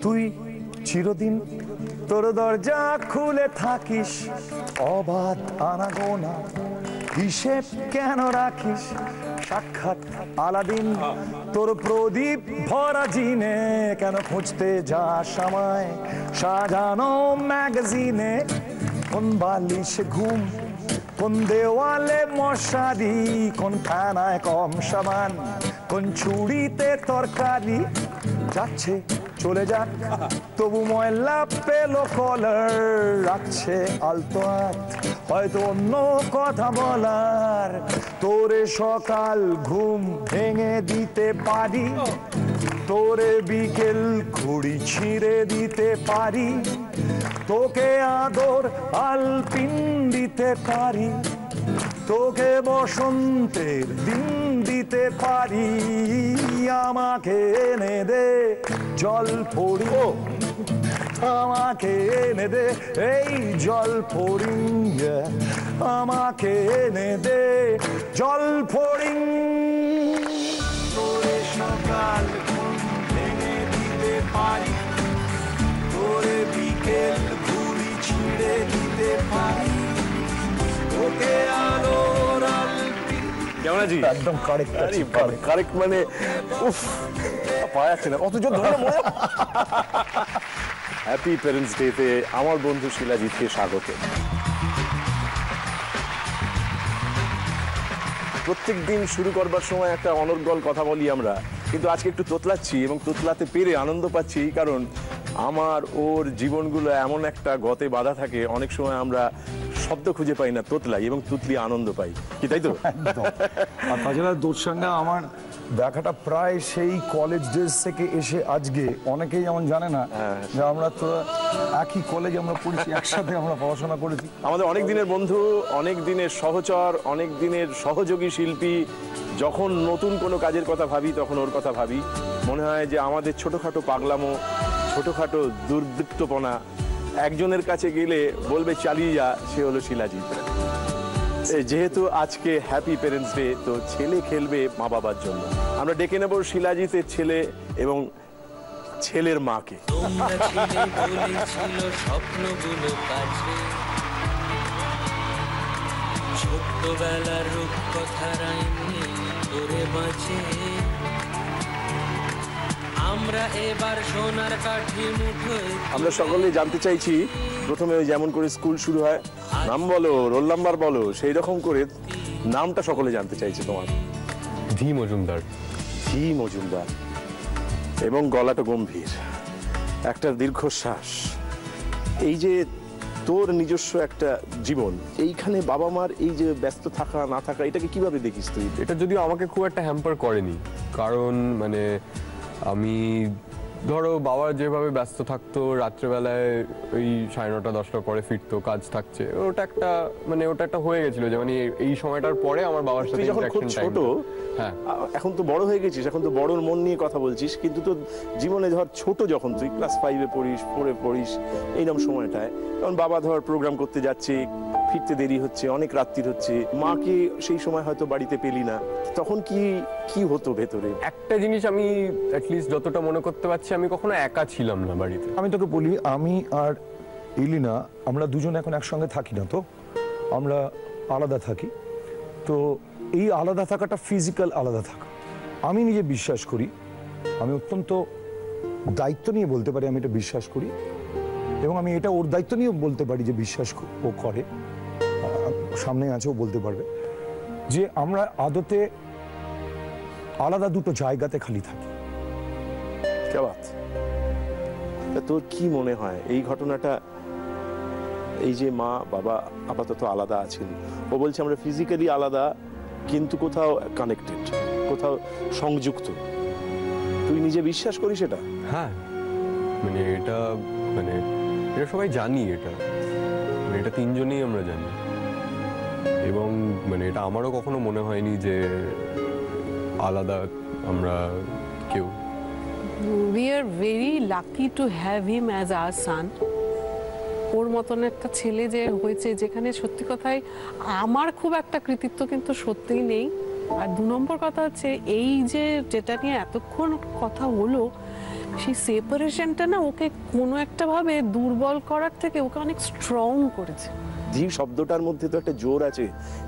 তুই চিরদিন তোর দরজা খুলে থাকিস, অবাধ আনাগোনা হিসেব কেন রাখিস? সাক্ষাৎ আলাদিন তোর প্রদীপ ভরা জিনে কেন খুঁজতে যাস আমায় সাজানো ম্যাগাজিনে? কোন বালিশে ঘুম, কোন দেওয়ালে মশারি, কোন খানায় কম সাবান, কোন ছুরিতে তরকারি? যাচ্ছে চলে যাক তবু ময়লা পেলো কলার, রাখছে আলতো হাত হয়তো অন্য কথা বলার। তোরে সকাল ঘুম ভেঙে দিতে পারি, তোরে বিকেল ঘুড়ি ছিঁড়ে দিতে পারি, তোকে আদর আলপিন দিতে পারি, তোকে বসন্তের দিন দিতে পারি। আমাকে এনে দে জল পড়ি, আমাকে এনে দে এই জল পড়ি, আমাকে এনে দে জল পড়ি। তোরে সকাল ঘুম ভেঙে দিতে পারি, তোরে বিকেল ঘুড়ি ছিঁড়ে দিতে পারি, তোকে আলোর আলপিন। কেমন আছিস? একদম কারেক্ট কারেক্ট মানে উফ পায়াচ্ছে না অত জোর ধরে মনে। হ্যাপি প্যারেন্টস ডেতে আমার বন্ধু শিলাজিৎকে স্বাগত। প্রত্যেক দিন শুরু করবার সময় একটা অনর্গল কথা বলি আমরা, কিন্তু আজকে একটু তোতলাচ্ছি এবং তোতলাতে পেরে আনন্দ পাচ্ছি, কারণ আমার ওর জীবনগুলো এমন একটা গতে বাঁধা থাকে, অনেক সময় আমরা শব্দ খুঁজে পাই না, তোতলাই এবং তুতলি আনন্দ পাই, কি তাই তো? আর তাছাড়া তোর সঙ্গে আমার দেখাটা প্রায় সেই কলেজ ডেজ থেকে এসে আজকে, অনেকেই যেমন জানে না যে আমরা তো একই কলেজে আমরা পড়েছি, একসাথে আমরা পড়াশোনা করেছি। আমাদের অনেক দিনের বন্ধু, অনেক দিনের সহচর, অনেক দিনের সহযোগী শিল্পী। যখন নতুন কোনো কাজের কথা ভাবি তখন ওর কথা ভাবি, মনে হয় যে আমাদের ছোটোখাটো পাগলামো, ছোটোখাটো দুর্বৃত্তপনা একজনের কাছে গেলে বলবে চালিয়ে যা, সে হলো শিলাজিৎ। যেহেতু আজকে হ্যাপি প্যারেন্টস ডে, তো ছেলে খেলবে মা বাবার জন্য। আমরা ডেকে নেব শিলাজিতের ছেলে এবং ছেলের মাকে। ছোট্টবেলার রূপকথার আইনে তোরে বাঁচে, আমরা এবার সোনার কাঠি মুঠোয়। আমরা সকলেই জানতে চাইছি, প্রথমে ওই যেমন করে স্কুল শুরু হয়, নাম বলো, রোল নাম্বার বলো, সেই রকম করে নামটা সকলে জানতে চাইছে তোমার। ধি মজুমদার। ধি মজুমদার, এবং গলাটা গম্ভীর, একটা দীর্ঘশ্বাস। এই যে তোর নিজস্ব একটা জীবন, এইখানে বাবা মার এই যে ব্যস্ত থাকা না থাকা, এটাকে কিভাবে দেখিস তুই? এটা যদিও আমাকে খুব একটা হ্যাম্পার করেনি, কারণ মানে আমি ধরো বাবা যেভাবে ব্যস্ত থাকতো, রাত্রেবেলায় ওই 9:30 10টার পরে ফিরতো, কাজ থাকছে, ওটা একটা হয়ে গেছিল যে মানে এই সময়টার পরে আমার বাবার সাথে যখন খুব ছোট, হ্যাঁ এখন তো বড় হয়ে গেছিস, এখন তো বড়র মন নিয়ে কথা বলছিস, কিন্তু তো জীবনে ধর ছোট যখন তুই ক্লাস 5-এ পড়িস, 4-এ পড়িস, এইরকম সময়টায় তখন বাবা ধর প্রোগ্রাম করতে যাচ্ছে, ফিরতে দেরি হচ্ছে, অনেক রাত্রির হচ্ছে, মাকে সেই সময় হয়তো বাড়িতে পেলি না, তখন কি হতো ভেতরে? একটা জিনিস আমি অ্যাটলিস্ট যতটা মনে করতে পারছি, আমি কখনো একা ছিলাম না বাড়িতে। আমি তোকে বলি, আমি আর ইলিনা আমরা দুজন এখন একসঙ্গে থাকি না, তো আমরা আলাদা থাকি। তো এই আলাদা থাকাটা ফিজিক্যাল আলাদা থাকা, আমি নিজে বিশ্বাস করি, আমি অত্যন্ত দায়িত্ব নিয়ে বলতে পারি আমি এটা বিশ্বাস করি, এবং আমি এটা ওর দায়িত্ব নিয়েও বলতে পারি যে বিশ্বাস ও করে, সামনে আছে ও বলতে পারবে, যে আমরা আদতে আলাদা দুটো জায়গাতে খালি থাকি। তোর কি মনে হয় এই ঘটনাটা, এই যে মা বাবা আপাতত আলাদা আছেন, ও বলছে আমরা ফিজিক্যালি আলাদা কিন্তু কোথাও কানেক্টেড, কোথাও সংযুক্ত, তুই নিজে বিশ্বাস করিস এটা? হ্যাঁ, মানে এটা সবাই জানি, এটা তিনজনেই আমরা জানি, এবং মানে এটা আমারও কখনো মনে হয়নি যে আলাদা আমরা কেউ। We are very lucky to have him as our son. ওর মতন একটা ছেলে যে হয়েছে, যেখানে সত্যি কথাই আমার খুব একটা কৃতিত্ব কিন্তু সত্যিই নেই। আর 2 নম্বর কথা হচ্ছে এই যে যেটা নিয়ে এতক্ষণ কথা হলো, সেই সেপারেশনটা না ওকে কোনো একটা ভাবে দুর্বল করার থেকে ওকে অনেক স্ট্রং করেছে। ধীর শব্দটার মধ্যে তো একটা জোর আছে,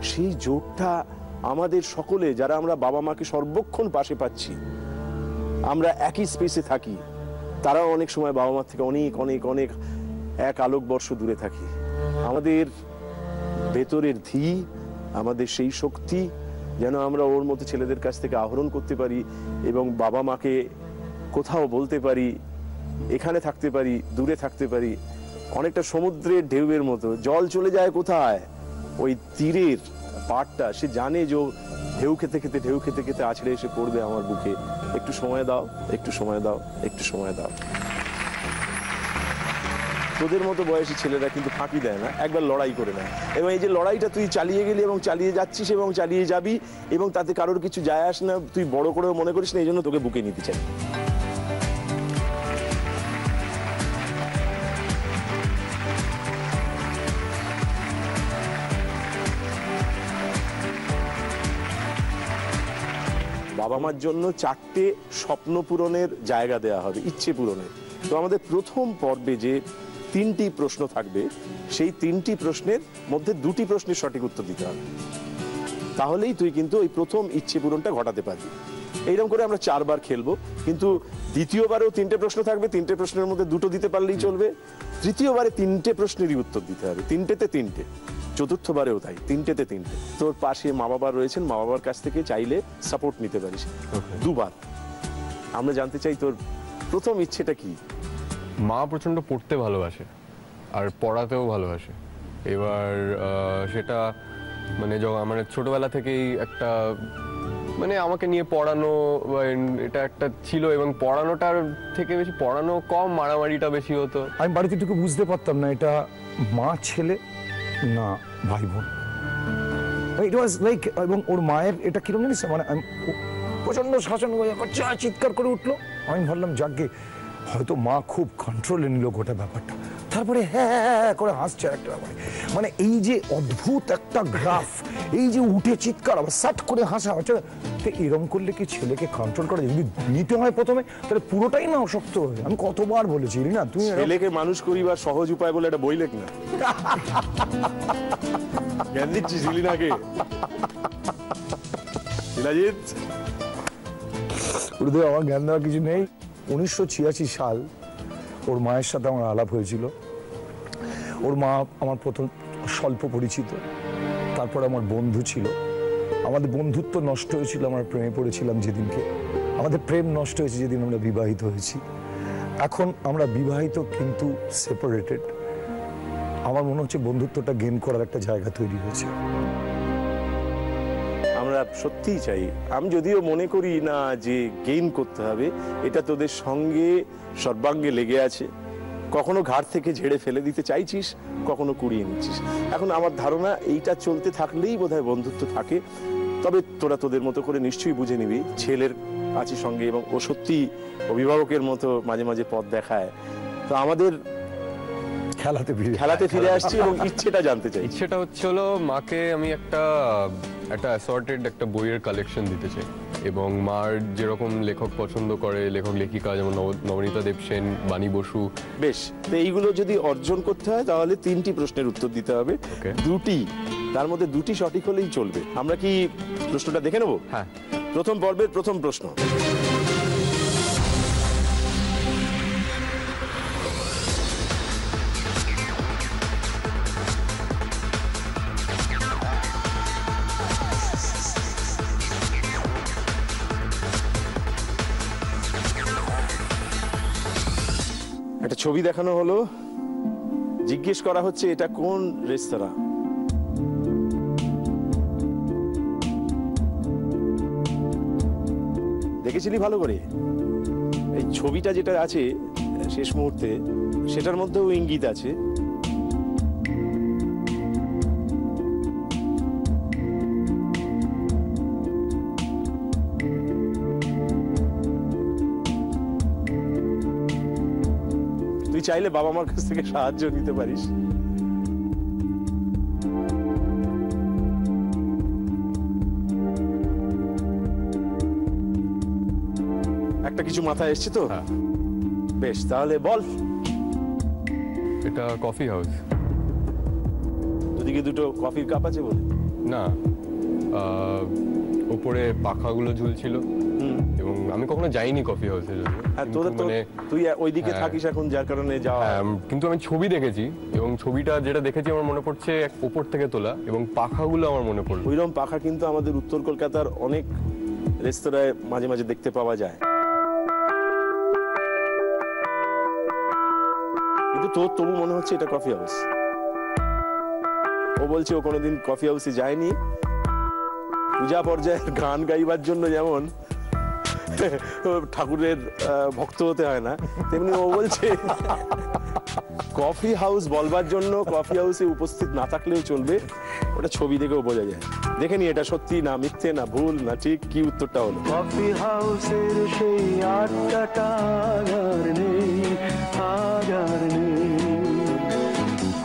সেই জোরটা আমাদের সকলে যারা আমরা বাবা মাকে সর্বক্ষণ পাশে পাচ্ছি, আমরা একই স্পেসে থাকি, তারাও অনেক সময় বাবা মার থেকে অনেক অনেক অনেক এক আলোকবর্ষ দূরে থাকি। আমাদের ভেতরের ধী, আমাদের সেই শক্তি যেন আমরা ওর মতো ছেলেদের কাছ থেকে আহরণ করতে পারি এবং বাবা মাকে কোথাও বলতে পারি, এখানে থাকতে পারি, দূরে থাকতে পারি। অনেকটা সমুদ্রের ঢেউয়ের মতো জল চলে যায় কোথায়, ওই তীরের পাড়টা সে জানে যে ঢেউ খেতে খেতে ঢেউ খেতে খেতে আছড়ে এসে পড়বে আমার বুকে। একটু সময় দাও, একটু সময় দাও, একটু সময় দাও। তোদের মতো বয়সী ছেলেরা কিন্তু ফাঁকি দেয় না, একবার লড়াই করে নেয়। এবং এই যে লড়াইটা তুই চালিয়ে গেলি এবং চালিয়ে যাচ্ছিস এবং চালিয়ে যাবি, এবং তাতে কারোর কিছু যায় আসে না, তুই বড় করেও মনে করিস না, এই জন্য তোকে বুকে নিতে চাই। বাবা মার জন্য 4টে স্বপ্ন পূরণের জায়গা দেয়া হবে, ইচ্ছে পূরণের। তো আমাদের প্রথম পর্বে যে 3টি প্রশ্ন থাকবে, সেই 3টি প্রশ্নের মধ্যে 2টি প্রশ্নের সঠিক উত্তর দিতে হবে, তাহলেই তুই কিন্তু ওই প্রথম ইচ্ছে পূরণটা ঘটাতে পারবি। এইরকম করে আমরা 4 বার খেলবো, কিন্তু দ্বিতীয়বারেও 3টে প্রশ্ন থাকবে, 3টে প্রশ্নের মধ্যে 2টো দিতে পারলেই চলবে। তৃতীয়বারে 3টে প্রশ্নেরই উত্তর দিতে হবে, 3টেতে 3টে। চতুর্থবারেও তাই, 3টেতে 3টে। তোর পাশে মা বাবা রয়েছেন, মা বাবার কাছ থেকে চাইলে সাপোর্ট নিতে পারিস 2 বার। আমরা জানতে চাই তোর প্রথম ইচ্ছেটা কি? মা প্রচণ্ড পড়তে ভালোবাসে আর পড়াতেও ভালোবাসে। এবার সেটা মানে যখন মানে ছোটবেলা থেকেই একটা মানে আমাকে নিয়ে পড়ানো এটা একটা ছিল, এবং পড়ানোটার থেকে বেশি পড়ানো কম, মারামারিটা বেশি হতো। আমি বাড়িতে টুকু বুঝতে পারতাম না এটা মা ছেলে না ভাই বোন। ইট ওয়াজ লাইক, এবং ওর মায়ের এটা কিরকম জানিস, মানে আমি প্রচন্ড শাসন করছে, চিৎকার করে উঠলো। আমি ভাবলাম যাকে হয়তো মা খুব কন্ট্রোলে নিল গোটা ব্যাপারটা। তারপরে হ্যাঁ করে হাসছে একটা ব্যাপারে, মানে এই যে অদ্ভুত একটা গ্রাফ, এই যে উঠে চিৎকার আবার সাট করে হাসা হচ্ছে, তো এরকম করলে কি ছেলেকে কন্ট্রোল করা যায়? যদি নিতে হয় প্রথমে, তাহলে পুরোটাই না অশক্ত হবে। আমি কতবার বলেছি না, তুই ছেলেকে মানুষ করিবার সহজ উপায় বলে একটা বই লেখ না। জ্ঞান দিচ্ছিস ইলিনাকে? শিলাজিৎ, গুরুদেব আমার জ্ঞান দেওয়ার কিছু নেই। 1986 সাল ওর মায়ের সাথে আমার আলাপ হয়েছিল। ওর মা আমার প্রথম স্বল্প পরিচিত, তারপর আমার বন্ধু ছিল। আমাদের বন্ধুত্ব নষ্ট হয়েছিল, আমরা প্রেমে পড়েছিলাম যেদিনকে। আমাদের প্রেম নষ্ট হয়েছে যেদিন আমরা বিবাহিত হয়েছি। এখন আমরা বিবাহিত কিন্তু সেপারেটেড। আমার মনে হচ্ছে বন্ধুত্বটা গেইন করার একটা জায়গা তৈরি হয়েছে। আমরা সত্যিই চাই, আমি যদিও মনে করি না যে গেইন করতে হবে, এটা তোদের সঙ্গে সর্বাঙ্গে লেগে আছে। কখনো ঘাট থেকে ঝেড়ে ফেলে দিতে চাইছিস, কখনো কুড়িয়ে নিচ্ছিস। এখন আমার ধারণা এইটা চলতে থাকলেই বোধহয় বন্ধুত্ব থাকে। তবে তোরা তোদের মতো করে নিশ্চয়ই বুঝে নিবি, ছেলের আছে সঙ্গে এবং ও সত্যি অভিভাবকের মতো মাঝে মাঝে পথ দেখায়। তো আমাদের খেলাতে ফিরে আসছি এবং ইচ্ছেটা জানতে চাই। ইচ্ছেটা হচ্ছে হলো মাকে আমি একটা অ্যাসর্টেড একটা বইয়ের কালেকশন দিতে চাই, এবং মার যেরকম লেখক পছন্দ করে, লেখক লেখিকা যেমন নবনীতা দেব সেন, বাণী বসু। বেশ, তো এইগুলো যদি অর্জন করতে হয় তাহলে 3টি প্রশ্নের উত্তর দিতে হবে। 2টি, তার মধ্যে 2টি সঠিক হলেই চলবে। আমরা কি প্রশ্নটা দেখে নেব? হ্যাঁ। প্রথম পর্বের প্রথম প্রশ্ন। একটা ছবি দেখানো হলো, জিজ্ঞেস করা হচ্ছে এটা কোন রেস্তোরাঁ। দেখেছিলি ভালো করে? এই ছবিটা যেটা আছে শেষ মুহূর্তে, সেটার মধ্যেও ইঙ্গিত আছে। তুই চাইলে বাবা মার কাছ থেকে সাহায্য নিতে পারিস। একটা কিছু মাথায় এসছে তো? হ্যাঁ। বেশ, তাহলে বল। এটা কফি হাউস। দুদিকে দুটো কফির কাপ আছে বলে? না, উপরে পাখাগুলো ঝুলছিল এবং আমি কখনো যাইনি কফি হাউসে যদিও। হ্যাঁ, কিন্তু তোদের তো মানে তুই ওইদিকে হ্যাঁ। থাকিস এখন, যার কারণে যাওয়া। কিন্তু আমি ছবি দেখেছি এবং ছবিটা যেটা দেখেছি আমার মনে পড়ছে উপর থেকে তোলা এবং পাখাগুলো আমার মনে পড়লো। ওইরকম পাখা কিন্তু আমাদের উত্তর কলকাতার অনেক রেস্তোরাঁয় মাঝে মাঝে দেখতে পাওয়া যায়। কিন্তু তোর তবু মনে হচ্ছে এটা কফি হাউস। ও বলছে ও কোনোদিন কফি হাউসে যায়নি। পূজা পর্যায়ের গান গাইবার জন্য যেমন ঠাকুরের ভক্ত হতে হয় না, তেমনি ও বলছে কফি হাউস বলবার জন্য কফি হাউসে উপস্থিত না থাকলেও চলবে, ওটা ছবি দেখেও বোঝা যায়। দেখে নি এটা সত্যি না মিথ্যে না ভুল না ঠিক, কি উত্তরটা হলো? কফি হাউসের সেই আড্ডাটা আর নেই, আর নেই।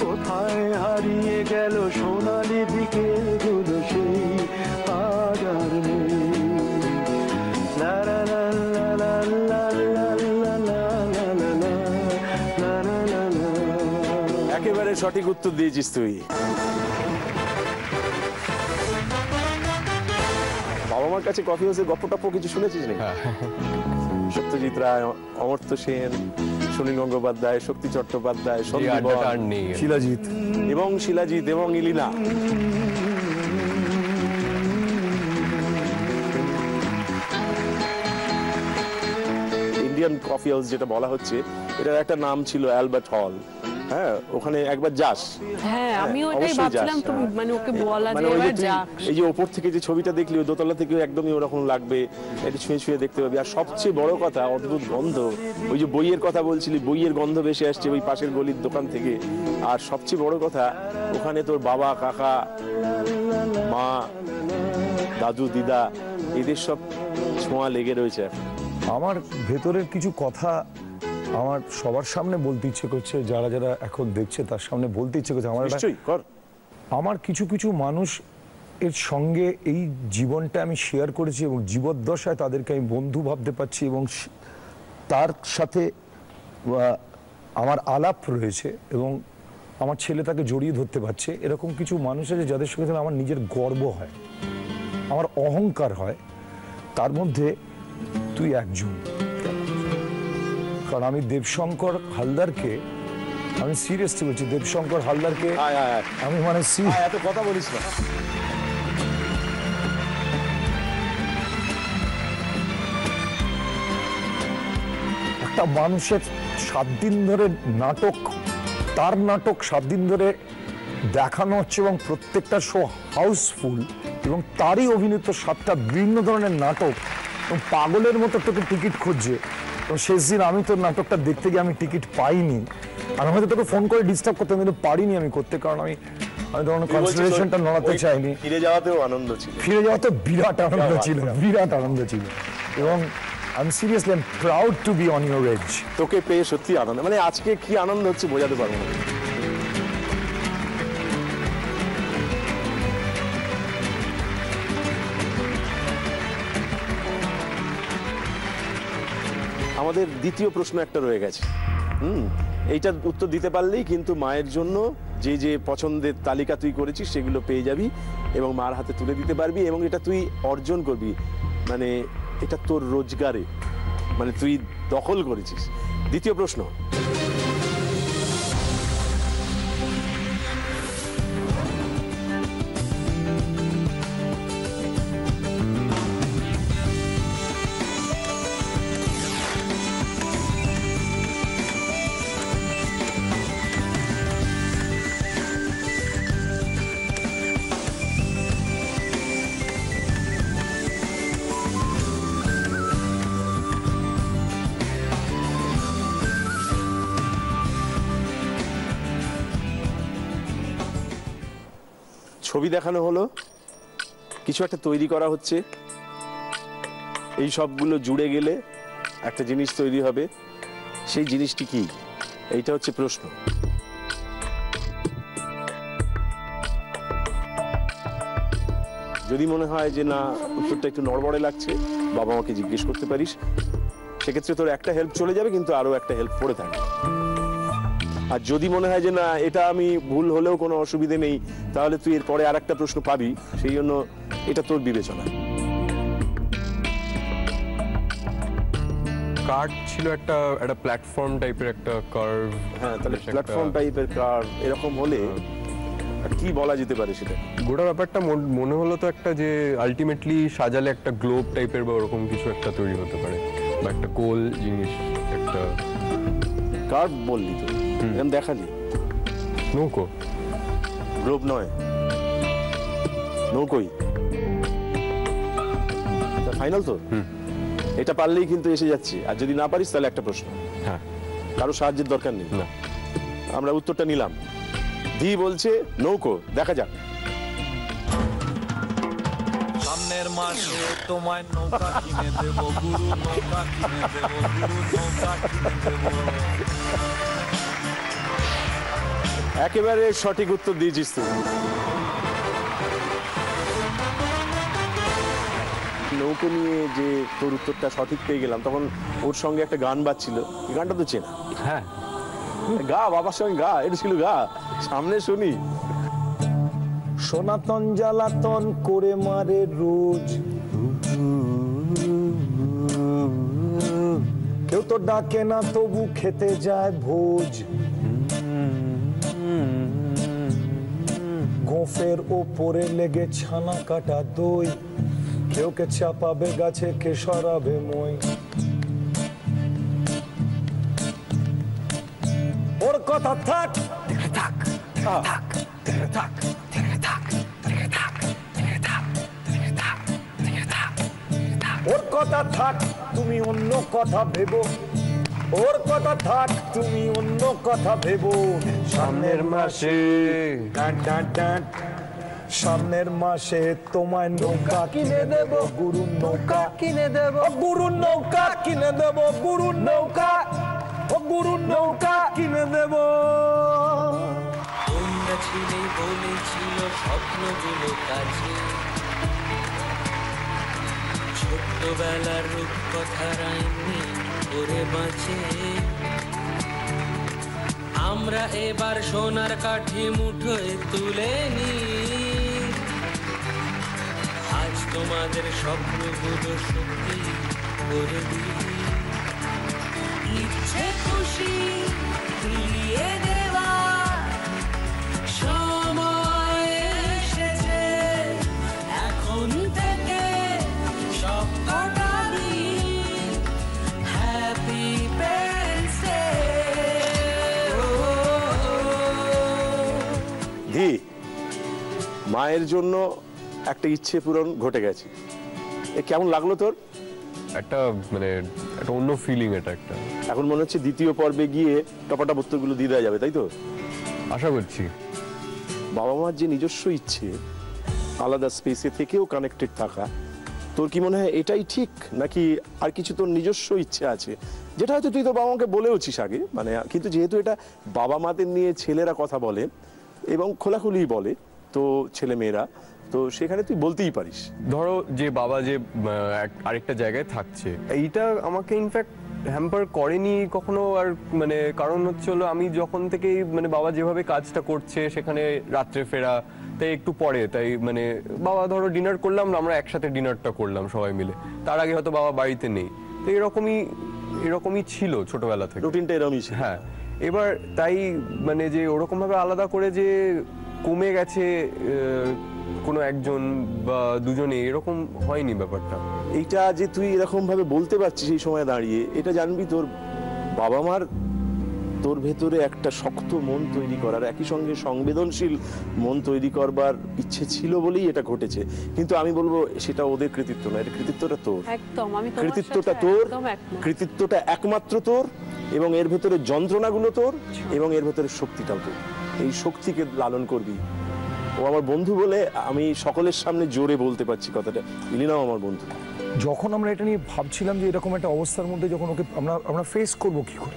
কোথায় হারিয়ে গেল সোনালি বিকেলগুলো সেই আর নেই। লা লা লা লা লা লা লা লা লা লা লা লা লা লা। একেবারে সঠিক উত্তর দিয়েছিস তুই। বাবা মার কাছে কফি হাউসের গপ্প টপ্প কিছু শুনেছিস নাকি? সত্যজিৎ রায়, অমর্ত্য সেন, সুনীল গঙ্গোপাধ্যায়, শক্তি চট্টোপাধ্যায়, এই সন্দীপন আড্ডাটা আর নেই। শিলাজিৎ, এবং শিলাজিৎ এবং ইলিনা। ইন্ডিয়ান কফি হাউস যেটা বলা হচ্ছে, এটার একটা নাম ছিল অ্যালবার্ট হল। হ্যাঁ, ওখানে একবার যাস। হ্যাঁ, আমিও এটাই অবশ্যই ভাবছিলাম, যাস, তো হ্যাঁ। মানে ওকে বলা মানে যে ওই যে এবার তুই যাক। এই যে ওপর থেকে যে ছবিটা দেখলি, ওই দোতলা থেকে একদমই ওরকম লাগবে, এটা ছুঁয়ে ছুঁয়ে দেখতে পাবি। আর সবচেয়ে বড় কথা, অদ্ভুত গন্ধ। ওই যে বইয়ের কথা বলছিলি, বইয়ের গন্ধ ভেসে আসছে ওই পাশের গলির দোকান থেকে। আর সবচেয়ে বড় কথা, ওখানে তোর বাবা, কাকা, মা, দাদু, দিদা, এদের সব ছোঁয়া লেগে রয়েছে। আমার ভেতরের কিছু কথা আমার সবার সামনে বলতে ইচ্ছে করছে, যারা যারা এখন দেখছে তার সামনে বলতে ইচ্ছে করছে। নিশ্চয়ই কর। আমার কিছু কিছু মানুষ এর সঙ্গে এই জীবনটা আমি শেয়ার করেছি এবং জীবদ্দশায় তাদেরকে আমি বন্ধু ভাবতে পারছি এবং তার সাথে আমার আলাপ রয়েছে এবং আমার ছেলে তাকে জড়িয়ে ধরতে পারছে। এরকম কিছু মানুষ আছে যাদের সঙ্গে আমার নিজের গর্ব হয়, আমার অহংকার হয়। তার মধ্যে তুই একজন। কারণ আমি দেবশঙ্কর হালদারকে, আমি সিরিয়াসলি বলছি, দেবশঙ্কর হালদারকে আমি মানে এত কথা বলিস না। একটা মানুষের 7 দিন ধরে নাটক, তার নাটক 7 দিন ধরে দেখানো হচ্ছে এবং প্রত্যেকটা শো হাউসফুল এবং তারই অভিনীত 7টা বিভিন্ন ধরনের নাটক এবং পাগলের মতো তোকে টিকিট খুঁজছে। এবং শেষ দিন আমি তোর নাটকটা দেখতে গিয়ে আমি টিকিট পাইনি, আর হয়তো তোকে ফোন করে ডিস্টার্ব করতে, কিন্তু পারিনি আমি করতে, কারণ আমি তখন কনসিডারেশনটা নড়াতে চাইনি। ফিরে যাওয়াতেও আনন্দ ছিল। ফিরে যাওয়া তো বিরাট আনন্দ ছিল, বিরাট আনন্দ ছিল। এবং আমি seriously proud to be on your edge. তোকে পেয়ে সত্যি আনন্দ, মানে আজকে কি আনন্দ হচ্ছে বোঝাতে পারবো না। আমাদের দ্বিতীয় প্রশ্ন একটা রয়ে গেছে। এইটার উত্তর দিতে পারলেই কিন্তু মায়ের জন্য যে যে পছন্দের তালিকা তুই করেছিস সেগুলো পেয়ে যাবি এবং মার হাতে তুলে দিতে পারবি, এবং এটা তুই অর্জন করবি, মানে এটা তোর রোজগারে, মানে তুই দখল করেছিস। দ্বিতীয় প্রশ্ন, ছবি দেখানো হলো, কিছু একটা তৈরি করা হচ্ছে, এই সবগুলো জুড়ে গেলে একটা জিনিস তৈরি হবে। সেই জিনিসটি কি? এইটা হচ্ছে প্রশ্ন। যদি মনে হয় যে না উত্তরটা একটু নড়বড়ে লাগছে, বাবা মাকে জিজ্ঞেস করতে পারিস, সেক্ষেত্রে তোর একটা হেল্প চলে যাবে, কিন্তু আরো একটা হেল্প পড়ে থাকবে। আর যদি মনে হয় যে না এটা আমি ভুল হলেও কোনো অসুবিধে নেই, তাহলে তুই এরপরে আর একটা প্রশ্ন পাবি, সেই জন্য এটা তোর বিবেচনা। কার্ড ছিল একটা প্ল্যাটফর্ম টাইপের একটা কার্ভ। হ্যাঁ, তাহলে প্ল্যাটফর্ম টাইপের কার এরকম হলে আর কি বলা যেতে পারে সেটা? গোটা ব্যাপারটা মনে হলো তো একটা যে আলটিমেটলি সাজালে একটা গ্লোব টাইপের বা ওরকম কিছু একটা তৈরি হতে পারে, বা একটা কোল জিনিস, একটা কার বললি তো, এরকম দেখালি। নৌকো, গ্লোব নয়, নৌকোই ফাইনাল তো। এটা পারলেই কিন্তু এসে যাচ্ছে, আর যদি না পারিস তাহলে একটা প্রশ্ন। হ্যাঁ, কারো সাহায্যের দরকার নেই। না, আমরা উত্তরটা নিলাম। ধি বলছে নৌকো, দেখা যাক। সামনের মাসে তোমায় নৌকা কিনে দেব গুরু, নৌকা কিনে দেব গুরু, নৌকা কিনে দেব। একেবারে সঠিক উত্তর দিয়েছিস তুই। নৌকো নিয়ে যে তোর উত্তরটা সঠিক পেয়ে গেলাম, তখন ওর সঙ্গে একটা গান বাজছিল, এই গানটা তো চেনা। হ্যাঁ, গা, বাবার সঙ্গে গা, এটা ছিল গা, সামনে শুনি। সনাতন জ্বালাতন করে মারে রোজ, কেউ তো ডাকে না তবু খেতে যায় ভোজ, গোফের ওপরে লেগে ছানা কাটা দই, কেউ কে চাপাবে গাছে, কে সরাবে মই। ওর কথা থাক থাক থাক থাক ওর কথা থাক, তুমি অন্য কথা ভেবো, ওর কথা থাক, তুমি অন্য কথা ভেবো। সামনের মাসে সামনের মাসে তোমায় নৌকা কিনে দেব, গুরুর নৌকা কিনে দেব, গুরুর নৌকা কিনে দেব, গুরুর নৌকা, ও গুরুর নৌকা কিনে দেব। তোমরা ছিলে বলেছিল স্বপ্নগুলো কাছে, ছোট্টবেলার রূপকথার আইনে করে বাঁচে। আমরা এবার সোনার কাঠি মুঠোয় তুলে নি, আজ তোমাদের স্বপ্নগুলো সত্যি করে দিই। ইচ্ছে খুশি ফিরিয়ে দেওয়া সময় এসেছে, এখন থেকে সবকটা দিন হ্যাপি প্যারেন্টস ডে। ধি, মায়ের জন্য একটা ইচ্ছে পূরণ ঘটে গেছে, এ কেমন লাগলো তোর? একটা একটা অন্য ফিলিং এটা একটা। এখন মনে হচ্ছে দ্বিতীয় পর্বে গিয়ে টপাটপ উত্তরগুলো দিয়ে দেওয়া যাবে, তাই তো? আশা করছি। বাবা মার যে নিজস্ব ইচ্ছে, আলাদা স্পেসে থেকেও কানেক্টেড থাকা, তোর কি মনে হয় এটাই ঠিক, নাকি আর কিছু তোর নিজস্ব ইচ্ছে আছে, যেটা হয়তো তুই তোর বাবা মাকে বলেওছিস আগে, কিন্তু যেহেতু এটা বাবা মাদের নিয়ে ছেলেরা কথা বলে এবং খোলাখুলি বলে, তো ছেলে মেয়েরা, তো সেখানে তুই বলতেই পারিস। ধরো যে বাবা যে আরেকটা জায়গায় থাকছে, এইটা আমাকে ইনফ্যাক্ট হ্যাম্পার করেনি কখনো। আর কারণ হচ্ছে হলো আমি যখন থেকেই বাবা যেভাবে কাজটা করছে, সেখানে রাত্রে ফেরা, তাই একটু পরে, তাই বাবা ধরো ডিনার করলাম, আমরা একসাথে ডিনারটা করলাম সবাই মিলে, তার আগে হয়তো বাবা বাড়িতে নেই, তো এরকমই ছিল ছোটবেলা থেকে, রুটিনটা এরকমই ছিল। হ্যাঁ, এবার তাই যে ওরকম ভাবে আলাদা করে যে কমে গেছে কোনো একজন বা দুজনে, এরকম হয়নি ব্যাপারটা। এইটা যে তুই এরকম ভাবে বলতে পারছিস এই সময় দাঁড়িয়ে, এটা জানবি তোর বাবা মার তোর ভেতরে একটা শক্ত মন তৈরি করার, একই সঙ্গে সংবেদনশীল মন তৈরি করবার ইচ্ছে ছিল বলেই এটা ঘটেছে। কিন্তু আমি বলবো সেটা ওদের কৃতিত্ব না, এটা কৃতিত্বটা তোর। একদম, আমি তোমার কৃতিত্বটা সাথে তোর, একদম একমত। কৃতিত্বটা একমাত্র তোর, এবং এর ভেতরে যন্ত্রণাগুলো তোর, এবং এর ভেতরে শক্তিটাও তোর। এই শক্তিকে লালন করবি। ও আমার বন্ধু বলে আমি সকলের সামনে জোরে বলতে পারছি কথাটা, ইলিনাও আমার বন্ধু। যখন আমরা এটা নিয়ে ভাবছিলাম যে এরকম একটা অবস্থার মধ্যে যখন ওকে আমরা ফেস করব কি করে,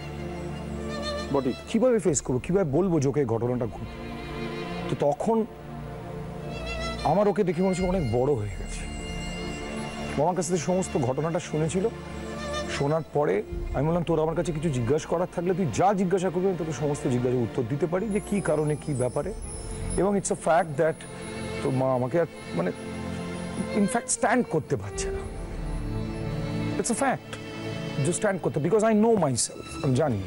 বটেই। কিভাবে ফেস করবো, কিভাবে বলবো যে ওকে এই ঘটনাটা ঘটে। তো তখন আমার ওকে দেখে মনে হচ্ছে অনেক বড় হয়ে গেছে। আমার কাছ থেকে সমস্ত ঘটনাটা শুনেছিল, শোনার পরে আমি বললাম তোর আমার কাছে কিছু জিজ্ঞাসা করার থাকলে তুই যা জিজ্ঞাসা করবি আমি তোকে সমস্ত জিজ্ঞাসার উত্তর দিতে পারি, যে কি কারণে কি ব্যাপারে। এবং ইটস আ ফ্যাক্ট দ্যাট তো মা আমাকে আর মানে ইনফ্যাক্ট স্ট্যান্ড করতে পারছে না। ইটস আ ফ্যাক্ট, যে স্ট্যান্ড করতে, because I know my self, আমি জানি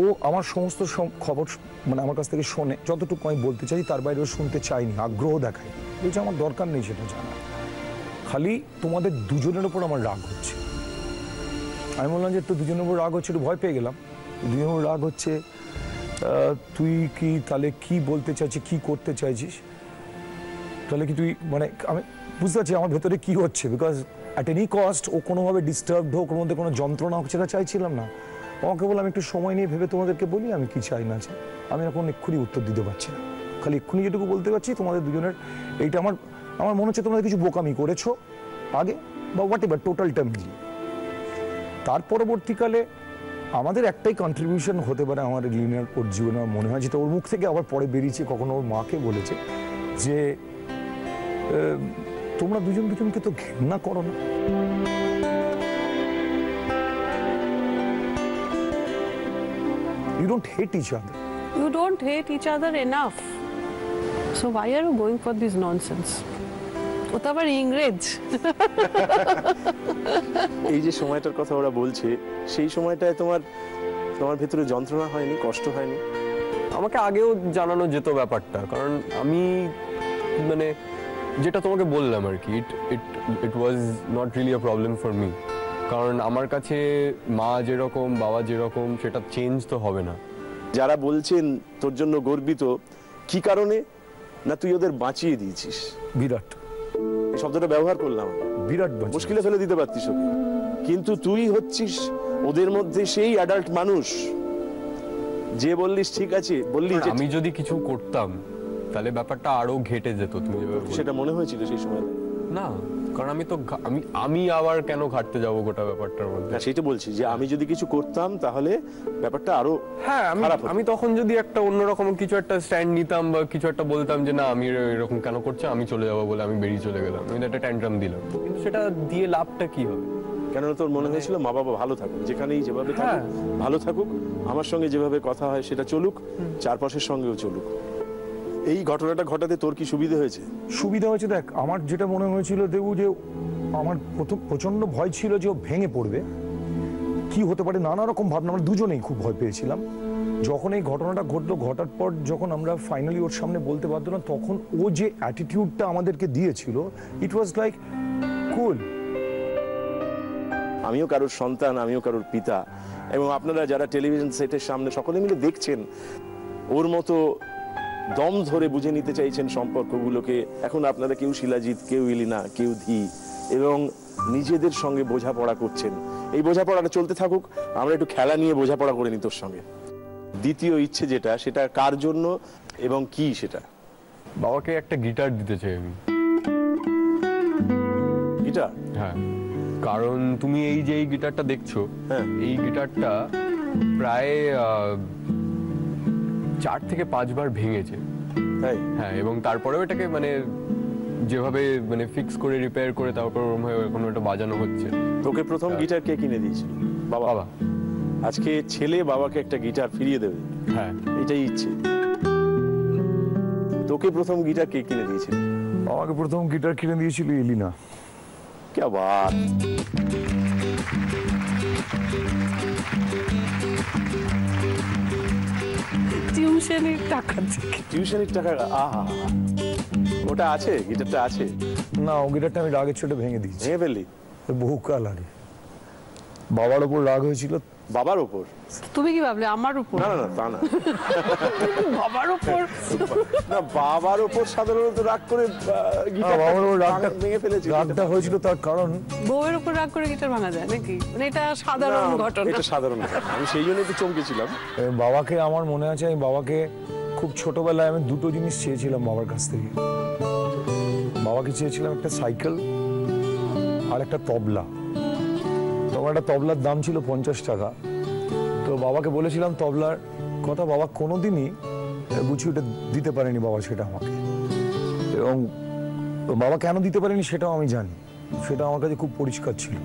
ও আমার সমস্ত খবর মানে আমার কাছ থেকে শোনে, যতটুকু আমি বলতে চাই তার বাইরে ও শুনতে চাইনি, আগ্রহ দেখায়, বলছে আমার দরকার নেই সেটা জানা, খালি তোমাদের দুজনের ওপর আমার রাগ হচ্ছে। আমি বললাম যে তো দুজনের উপর রাগ হচ্ছে, একটু ভয় পেয়ে গেলাম। দুজনের উপর রাগ হচ্ছে, তুই কি তাহলে কি বলতে চাইছিস, কি করতে চাইছিস, তাহলে কি তুই মানে আমি বুঝতে পারছি আমার ভেতরে কি হচ্ছে, বিকজ অ্যাট এনি কস্ট ও কোনোভাবে ডিস্টার্বড হোক, ওর মধ্যে কোনো যন্ত্রণা হোক সেটা চাইছিলাম না। আমাকে বললাম একটু সময় নিয়ে ভেবে তোমাদেরকে বলি আমি কি চাই না চাই। আমি এখন এক্ষুনি উত্তর দিতে পারছি না, খালি এক্ষুনি যেটুকু বলতে পারছি তোমাদের দুজনের এইটা আমার মনে হচ্ছে তোমরা কিছু বোকামি করেছো আগে বা হোয়াট এভার টোটালটা মিলিয়ে। তার পরবর্তীকালে আমাদের একটাই কন্ট্রিবিউশন হতে পারে আমার লিনিয়ার ওর জীবনে, আমার মনে হয় যেটা ওর মুখ থেকে আবার পরে বেরিয়েছে, কখনো ওর মাকে বলেছে যে তোমরা দুজন দুজনকে তো ঘৃণা করো না। You don't hate each other. You don't hate each other enough. So why are you going for this nonsense? ও তো আবার ইংরেজ। এই যে সময়টার কথা ওরা বলছে, সেই সময়টায় তোমার ভেতরে যন্ত্রণা হয়নি, কষ্ট হয়নি? আমাকে আগেও জানানো যেত ব্যাপারটা, কারণ আমি মানে যেটা তোমাকে বললাম আর কি, it was not really a problem for me, কারণ আমার কাছে মা যেরকম বাবা যেরকম সেটা চেঞ্জ তো হবে না। যারা বলছেন তোর জন্য গর্বিত, কি কারণে না তুই ওদের বাঁচিয়ে দিয়েছিস। বিরাট, এই শব্দটা ব্যবহার করলাম, বিরাট মুশকিলে ফেলে দিতে পারতিস ওকে, কিন্তু তুই হচ্ছিস ওদের মধ্যে সেই অ্যাডাল্ট মানুষ যে বললিস ঠিক আছে, বললি যে আমি যদি কিছু করতাম তাহলে ব্যাপারটা আরো ঘেটে যেত। তুমি যেভাবে বললে। সেটা মনে হয়েছিল সেই সময় না, কারণ আমি তো আমি আবার কেন ঘাটতে যাব গোটা ব্যাপারটার মধ্যে। না, সেটা বলছি যে আমি যদি কিছু করতাম তাহলে ব্যাপারটা আরো হ্যাঁ, খারাপ হতো। আমি তখন যদি একটা অন্যরকম কিছু একটা স্ট্যান্ড নিতাম বা কিছু একটা বলতাম যে না আমি এরকম কেন করছে, আমি চলে যাবো বলে আমি বেরিয়ে চলে গেলাম, আমি একটা ট্যান্ট্রাম দিলাম, কিন্তু সেটা দিয়ে লাভটা কি হবে? কেননা তোর মনে হয়েছিল মা বাবা ভালো থাকুক, যেখানেই যেভাবে থাকুক ভালো থাকুক, আমার সঙ্গে যেভাবে কথা হয় সেটা চলুক, চারপাশের সঙ্গেও চলুক। এই ঘটনাটা ঘটাতে তোর কি সুবিধা হয়েছে? সুবিধা হয়েছে, দেখ আমার যেটা মনে হয়েছিল দেবু, যে আমার প্রচন্ড ভয় ছিল যে ও ভেঙে পড়বে, কি হতে পারে নানা রকম ভাবনা, আমরা দুজনেই খুব ভয় পেয়েছিলাম। যখন এই ঘটনাটা ঘটলো, ঘটার পর যখন আমরা ফাইনালি ওর সামনে বলতে পারতো না, তখন ও যে অ্যাটিটিউডটা আমাদেরকে দিয়েছিল, ইট ওয়াজ লাইক কুল। আমিও কারোর সন্তান, আমিও কারোর পিতা, এবং আপনারা যারা টেলিভিশন সেটের সামনে সকলে মিলে দেখছেন, ওর মতো দম ধরে বুঝে নিতে চাইছেন সম্পর্কগুলোকে। এখন আপনারা কেউ শিলাজিৎ, কেউ ইলিনা, কেউ ধি, এবং নিজেদের সঙ্গে বোঝাপড়া করছেন। এই বোঝাপড়াটা চলতে থাকুক, আমরা একটু খেলা নিয়ে বোঝাপড়া করে নিই তোর সঙ্গে। দ্বিতীয় ইচ্ছে যেটা, সেটা কার জন্য এবং কি সেটা? বাবাকে একটা গিটার দিতে চাই আমি। গিটার? হ্যাঁ, কারণ তুমি এই যে এই গিটারটা দেখছো, হ্যাঁ, এই গিটারটা প্রায় 4 থেকে 5 বার ভেঙেছে। তাই? হ্যাঁ, এবং তারপরেও এটাকে মানে যেভাবে মানে ফিক্স করে রিপেয়ার করে তারপর এখন ওটা বাজানো হচ্ছে। তোকে প্রথম গিটার কে কিনে দিয়েছিল? বাবা। আজকে ছেলে বাবাকে একটা গিটার ফিরিয়ে দেবে, হ্যাঁ এটাই ইচ্ছে। তোকে প্রথম গিটার কে কিনে দিয়েছিল? আমাকে প্রথম গিটার কিনে দিয়েছিল ইলিনা। क्या बात! টিউশনের টাকা থেকে। টিউশনের টাকা? আহা, ওটা আছে, গিটারটা আছে? না, ও গিটারটা আমি রাগের চোটে ভেঙে দিয়েছি। ভেঙে ফেললি? বহুকাল আগে বাবার ওপর রাগ হয়েছিল। বাবার ওপর? তুমি কি ভাবলে আমার উপর? না না, তা না। বাবার উপর না, বাবার ওপর সাধারণত রাগ করে বাবার ওপর গিটার ভেঙে ফেলেছে। রাগটা হয়েছিল তার কারণ বউয়ের উপর রাগ করে গিটার ভাঙা যায় নাকি? মানে এটা সাধারণ ঘটনা। এটা সাধারণ ঘটনা। আমি সেই জন্য একটু চমকেছিলাম। বাবাকে আমার মনে আছে, আমি বাবাকে খুব ছোটবেলায় আমি দুটো জিনিস চেয়েছিলাম বাবার কাছ থেকে। বাবাকে চেয়েছিলাম একটা সাইকেল আর একটা তবলা। তখন একটা তবলার দাম ছিল 50 টাকা। তো তো বাবাকে বলেছিলাম তবলার কথা, বাবা কোনোদিনই গুছিয়ে ওটা দিতে পারেনি বাবা সেটা আমাকে, এবং বাবা কেন দিতে পারেনি সেটাও আমি জানি, সেটা আমার কাছে খুব পরিষ্কার ছিল।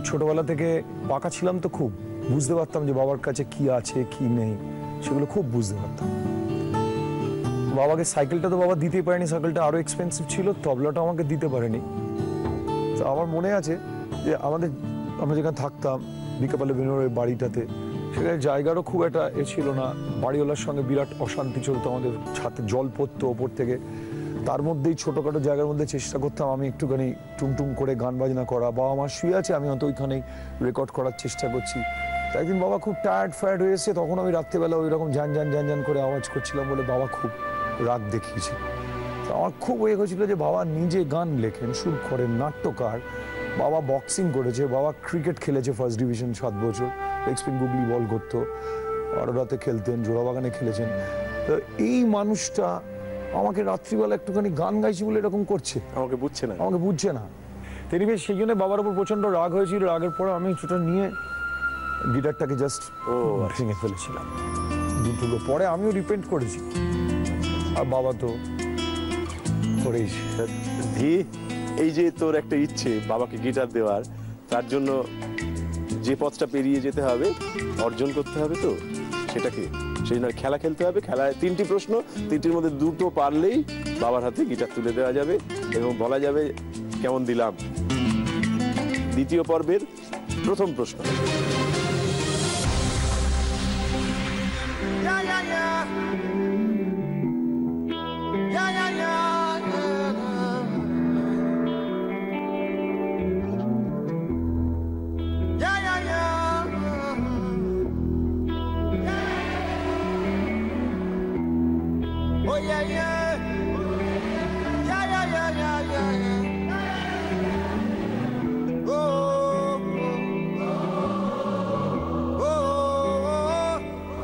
ছোটবেলা থেকে পাকা ছিলাম তো, খুব বুঝতে পারতাম যে বাবার কাছে কি আছে কি নেই, সেগুলো খুব বুঝতে পারতাম। বাবাকে সাইকেলটা তো বাবা দিতেই পারেনি, সাইকেলটা আরো এক্সপেন্সিভ ছিল, তবলাটা আমাকে দিতে পারেনি। তো আমার মনে আছে যে আমরা যেখানে থাকতাম বিকাপালে বিনোরের বাড়িটাতে, সেখানে জায়গারও খুব একটা ছিল না, বাড়িওয়ালার সঙ্গে বিরাট অশান্তি চলতো, আমাদের ছাদে জল পড়তো ওপর থেকে, তার মধ্যেই ছোটখাটো জায়গার মধ্যে চেষ্টা করতাম আমি একটুখানি টুংটুং করে গান বাজনা করা। বাবা মা শুয়ে আছে, আমি হয়তো ওইখানেই রেকর্ড করার চেষ্টা করছি। একদিন বাবা খুব টায়ার্ড ফায়ার্ড হয়ে এসেছে, তখন আমি রাত্রেবেলা ওই রকম ঝান ঝান করে আওয়াজ করছিলাম বলে বাবা খুব রাগ দেখিয়েছে। তো আমার খুব ইয়ে হয়েছিল যে বাবা নিজে গান লেখেন, সুর করেন, নাট্যকার, বাবা বক্সিং করেছে, বাবা ক্রিকেট খেলেছে ফার্স্ট ডিভিশন 7 বছর, এক্সপিন গুগলি বল করতো, আরোরাতে খেলতেন, জোড়াবাগানে খেলেছেন। তো এই মানুষটা আমাকে রাত্রিবেলা একটুখানি গান গাইছি বলে এরকম করছে, আমাকে বুঝছে না। তিনি বেশ সেই জন্য বাবার উপর প্রচন্ড রাগ হয়েছিল। রাগের পরে আমি ছোট নিয়ে গিটারটাকে জাস্ট ভেঙে ফেলেছিলাম দুটো। পরে আমিও রিপেন্ট করেছি, আর বাবা তো করেইছে। এই যে তোর একটা ইচ্ছে বাবাকে গিটার দেওয়ার, তার জন্য যে পথটা পেরিয়ে যেতে হবে, অর্জন করতে হবে, তো সেটাকে সেই জন্য খেলা খেলতে হবে। খেলায় 3টি প্রশ্ন, 3টির মধ্যে 2টো পারলেই বাবার হাতে গিটার তুলে দেওয়া যাবে এবং বলা যাবে কেমন দিলাম। দ্বিতীয় পর্বের প্রথম প্রশ্ন।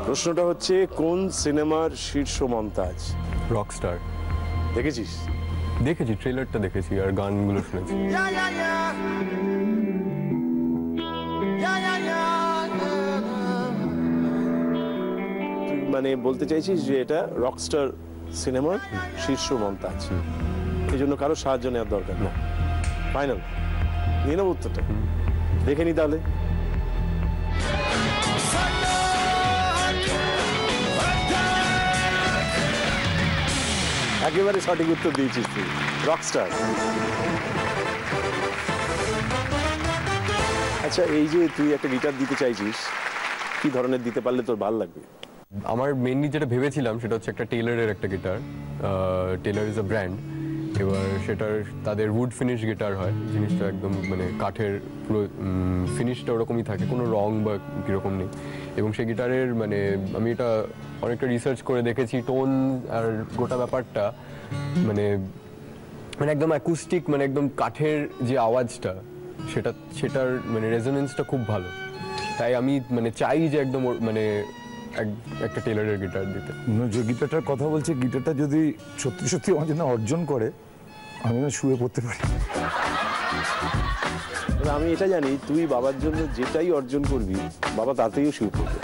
প্রশ্নটা হচ্ছে, কোন সিনেমার শীর্ষ মন্তাজ? রকস্টার। দেখেছিস? দেখেছি, ট্রেলারটা দেখেছি আর গানগুলো শুনেছি। তুই মানে বলতে চাইছিস যে এটা রকস্টার সিনেমার শীর্ষ মন্তাজ, এই জন্য কারো সাহায্য নেওয়ার দরকার না। ফাইনাল নিয়ে নেব উত্তরটা, দেখে নি তাহলে। একেবারে সঠিক উত্তর দিয়েছিস তুই, রকস্টার। আচ্ছা, এই যে তুই একটা গিটার দিতে চাইছিস, কি ধরনের দিতে পারলে তোর ভালো লাগবে? আমার মেইনলি যেটা ভেবেছিলাম সেটা হচ্ছে একটা টেইলারের একটা guitar. Taylor is a brand. এবার সেটার তাদের উড ফিনিশ গিটার হয়, জিনিসটা একদম মানে কাঠের পুরো ফিনিশটা ওরকমই থাকে, কোনো রং বা কীরকম নেই। এবং সেই গিটারের মানে আমি এটা অনেকটা রিসার্চ করে দেখেছি, টোন আর গোটা ব্যাপারটা মানে মানে একদম অ্যাকুস্টিক, মানে একদম কাঠের যে আওয়াজটা সেটার মানে রেজোনেন্সটা খুব ভালো। তাই আমি মানে চাই যে একদম মানে একটা টেইলারের গিটার দিতে। যে গিটারটার কথা বলছে, গিটারটা যদি সত্যি সত্যি আমার জন্য অর্জন করে, আমি না শুয়ে পড়তে পারি। আমি এটা জানি, তুই বাবার জন্য যেটাই অর্জন করবি, বাবা তাতেই শুয়ে পড়বে।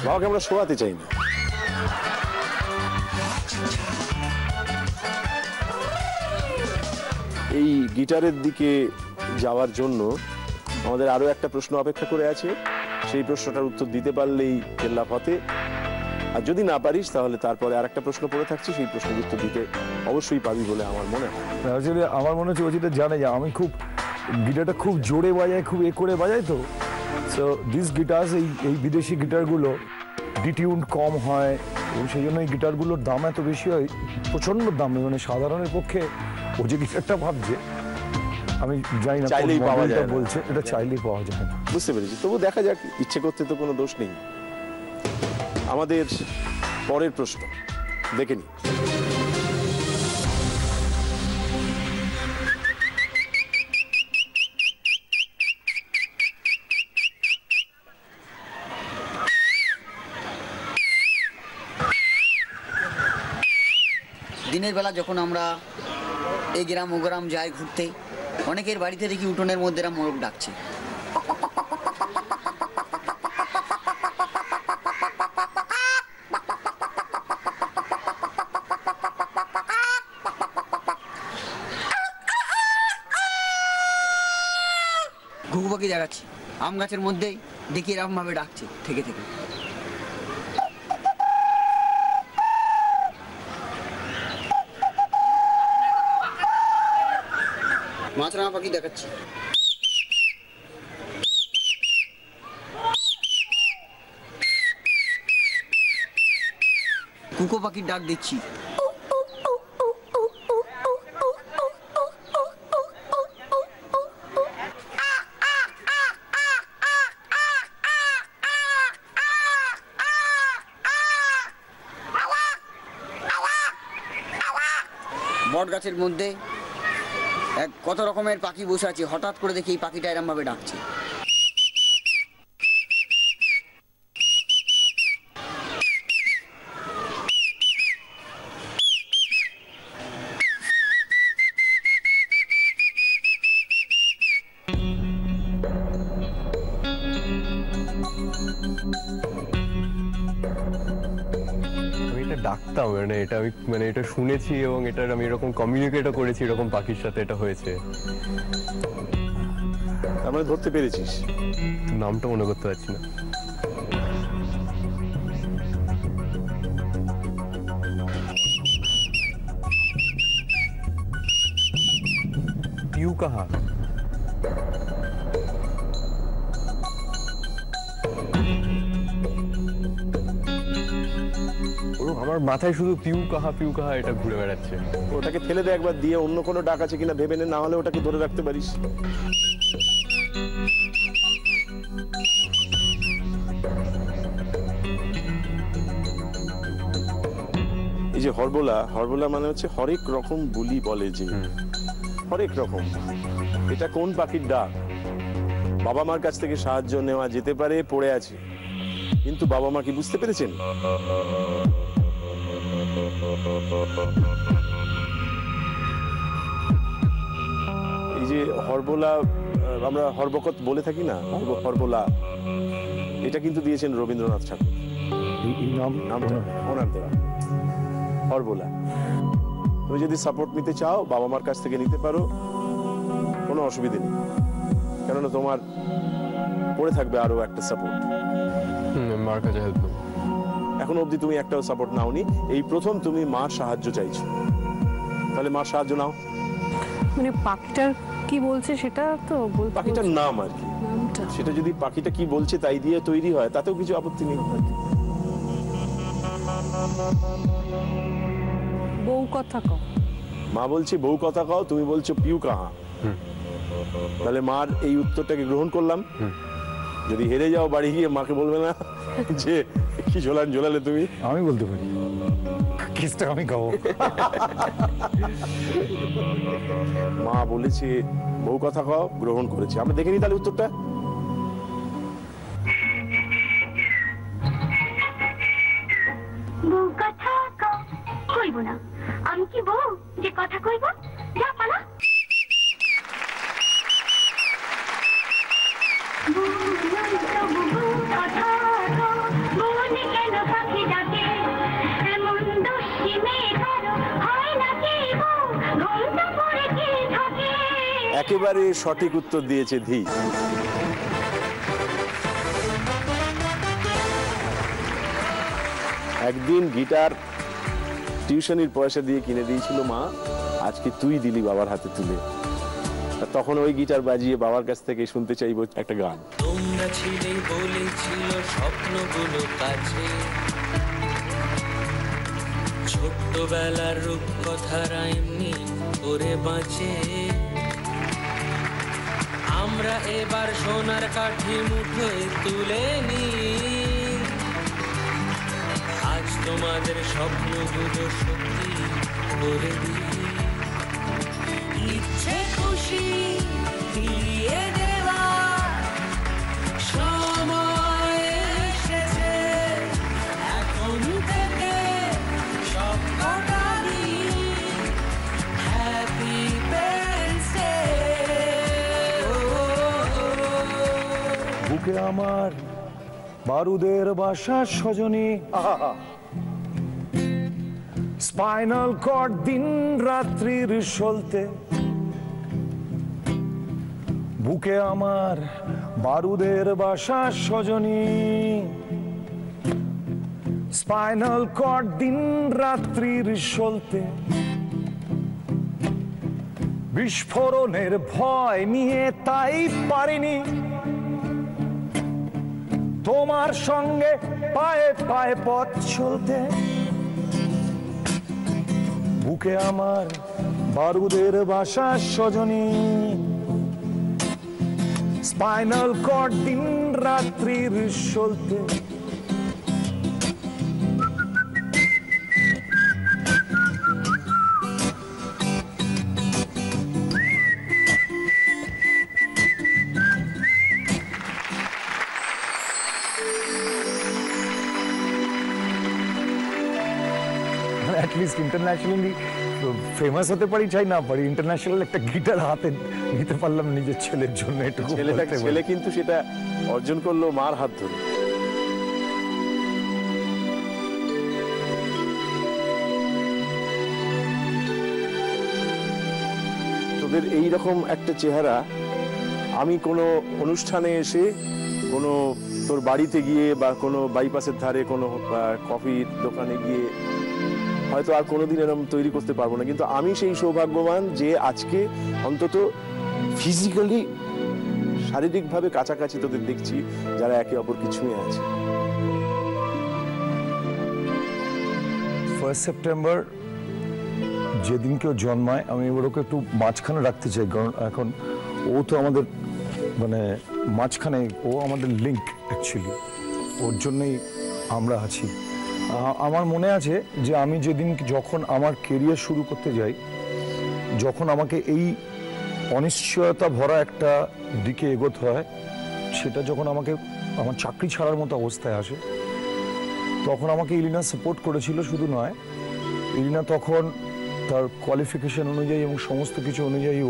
বাবাকে আমরা শোয়াতে চাই না। এই গিটারের দিকে যাওয়ার জন্য আমাদের আরো একটা প্রশ্ন অপেক্ষা করে আছে। সেই প্রশ্নটার উত্তর দিতে পারলেই কেল্লা ফতে, আর যদি না পারিস তাহলে তারপরে আরেকটা প্রশ্ন পড়ে থাকছে, সেই প্রশ্নের উত্তর দিতে অবশ্যই পাবি বলে আমার মনে হয়। আসলে আমার মনে হচ্ছে ও যেটা জানে যে আমি খুব গিটারটা খুব জোরে বাজাই, খুব করে বাজাই, তো সো দিস গিটার্স, এই বিদেশি গিটারগুলো ডিটিউন কম হয় এবং সেই জন্য এই গিটারগুলোর দাম এত বেশি হয়, প্রচণ্ড দাম। মানে সাধারণের পক্ষে ও যে গিটারটা ভাবছে, আমি জানি না চাইলেই পাওয়া যায় না, বলছে এটা চাইলেই পাওয়া যায় না। বুঝতে পেরেছি, তবু দেখা যাক, ইচ্ছে করতে তো কোনো দোষ নেই। আমাদের পরের প্রশ্ন দেখে নি। দিনের বেলা যখন আমরা এই গ্রাম ও গ্রাম যাই ঘুরতে, অনেকের বাড়িতে দেখি উঠোনের মধ্যে এরা মোরগ ডাকছে। পাখি দেখাচ্ছি। আম গাছের মধ্যেই দেখি এরকম ভাবে ডাকছে থেকে থেকে। মাছরাঙা পাখি দেখাচ্ছি। কুকো পাখির ডাক দিচ্ছি। বট গাছের মধ্যে কত রকমের পাখি বসে আছে, হঠাৎ করে দেখি এই পাখিটা এরম ভাবে ডাকছে। ডাকতাম, মানে এটা আমি মানে এটা শুনেছি এবং এটার আমি এরকম কমিউনিকেটও করেছি, এরকম পাখির সাথে এটা হয়েছে। তার মানে ধরতে পেরেছিস? নামটা মনে করতে পারছি না। পিউ কাহা? আমার মাথায় শুধু পিউ কাহা এটা ঘুরে বেড়াচ্ছে। ওটাকে ফেলে দে একবার, দিয়ে অন্য কোনো ডাক আছে কিনা ভেবে নে, না হলে ওটাকে ধরে রাখতে পারিস। এই যে হরবোলা মানে হচ্ছে হরেক রকম বুলি বলে, যে হরেক রকম। এটা কোন পাখির ডাক? বাবা মার কাছ থেকে সাহায্য নেওয়া যেতে পারে, পড়ে আছে, কিন্তু বাবা মা কি বুঝতে পেরেছেন? এই যে হরবোলা, আমরা হরবকত বলে থাকি না, হরবোলা, এটা কিন্তু দিয়েছেন রবীন্দ্রনাথ ঠাকুর। নামটা ওনার দেওয়া, হরবোলা। তুমি যদি সাপোর্ট নিতে চাও বাবা মার কাছ থেকে নিতে পারো, কোনো অসুবিধা নেই, কেননা তোমার পড়ে থাকবে আরো একটা সাপোর্ট। মার কাছে হেল্প করো। এখন অবধি তুমি একটাও সাপোর্ট নাওনি, এই প্রথম তুমি মার সাহায্য চাইছো, তাহলে মার সাহায্য নাও। মানে পাখিটার কি বলছে সেটা তো বলতে, পাখিটার নাম আর কি, সেটা যদি পাখিটা কি বলছে তাই দিয়ে তৈরি হয় তাতেও কিছু আপত্তি নেই। বউ কথা কও। মা বলছে বউ কথা কও, তুমি বলছো পিউ কাহা। তাহলে মার এই উত্তরটাকে গ্রহণ করলাম। যদি হেরে যাও বাড়ি গিয়ে মাকে বলবে না যে কি ঝোলালে তুমি? আমি বলতে পারি, কেসটা আমি গাবো। মা বলেছে বউ কথা কও, গ্রহণ করেছে। আমরা দেখে নিই তাহলে উত্তরটা। বউ কথা কইব না, আমি কি বউ যে কথা কইব? যা পালা। একেবারে সঠিক উত্তর দিয়েছে ধী। একদিন গিটার টিউশনির পয়সা দিয়ে কিনে দিয়েছিল মা, আজকে তুই দিলি বাবার হাতে তুলে। তখন ওই গিটার বাজিয়ে বাবার কাছ থেকে শুনতে চাইবো একটা গান। তোমরা ছিলে বলেছিল স্বপ্নগুলো কাছে, ছোট্টবেলার রূপকথারা এমনি করে বাঁচে। আমরা এবার সোনার কাঠি মুঠোয় তুলে নি, আজ তোমাদের স্বপ্নগুলো সত্যি করে দিই। ইচ্ছে খুশি দিয়ে দেওয়া সময় এসেছে, এখন থেকে সবকটারই হ্যাপি প্যারেন্টস ডে। বুকে আমার বারুদের বাসা সজনী, স্পাইনাল কর্ড দিন রাত্রির সলতে। বুকে আমার বারুদের বাসা সজনী, স্পাইনাল কর্ড দিন রাত্রির সলতে, বিস্ফোরণের ভয় নিয়ে তাই পারিনি তোমার সঙ্গে পায়ে পায়ে পথ চলতে। বুকে আমার বারুদের বাসা সজনী, স্পাইনাল কর্ড দিন রাত্রির সলতে। অ্যাটলিস্ট ইন্টারন্যাশনালি ফেমাস হতে পারি, চাই না পারি, ইন্টারন্যাশনাল একটা গিটার হাতে নিতে পারলাম নিজের ছেলের জন্য। এটুকু ছেলে কিন্তু সেটা অর্জন করলো মার হাত ধরে। তোদের এইরকম একটা চেহারা আমি কোনো অনুষ্ঠানে এসে, কোনো তোর বাড়িতে গিয়ে বা কোনো বাইপাসের ধারে কোনো কফির দোকানে গিয়ে হয়তো আর কোনোদিন এরকম তৈরি করতে পারবো না, কিন্তু আমি সেই সৌভাগ্যবান যে আজকে অন্তত ফিজিক্যালি শারীরিকভাবে কাছাকাছি তোদের দেখছি, যারা একে অপরকে ছুঁয়ে আছে। 1 সেপ্টেম্বর যেদিন কেউ জন্মায়, আমি ওরকে একটু মাঝখানে রাখতে চাই, কারণ এখন ও তো আমাদের মানে মাঝখানে, ও আমাদের লিঙ্ক অ্যাকচুয়ালি, ওর জন্যই আমরা আছি। আমার মনে আছে যে আমি যেদিন যখন আমার কেরিয়ার শুরু করতে যাই, যখন আমাকে এই অনিশ্চয়তা ভরা একটা দিকে এগোতে হয়, সেটা যখন আমাকে আমার চাকরি ছাড়ার মতো অবস্থায় আসে, তখন আমাকে ইলিনা সাপোর্ট করেছিল। শুধু নয়, ইলিনা তখন তার কোয়ালিফিকেশন অনুযায়ী এবং সমস্ত কিছু অনুযায়ী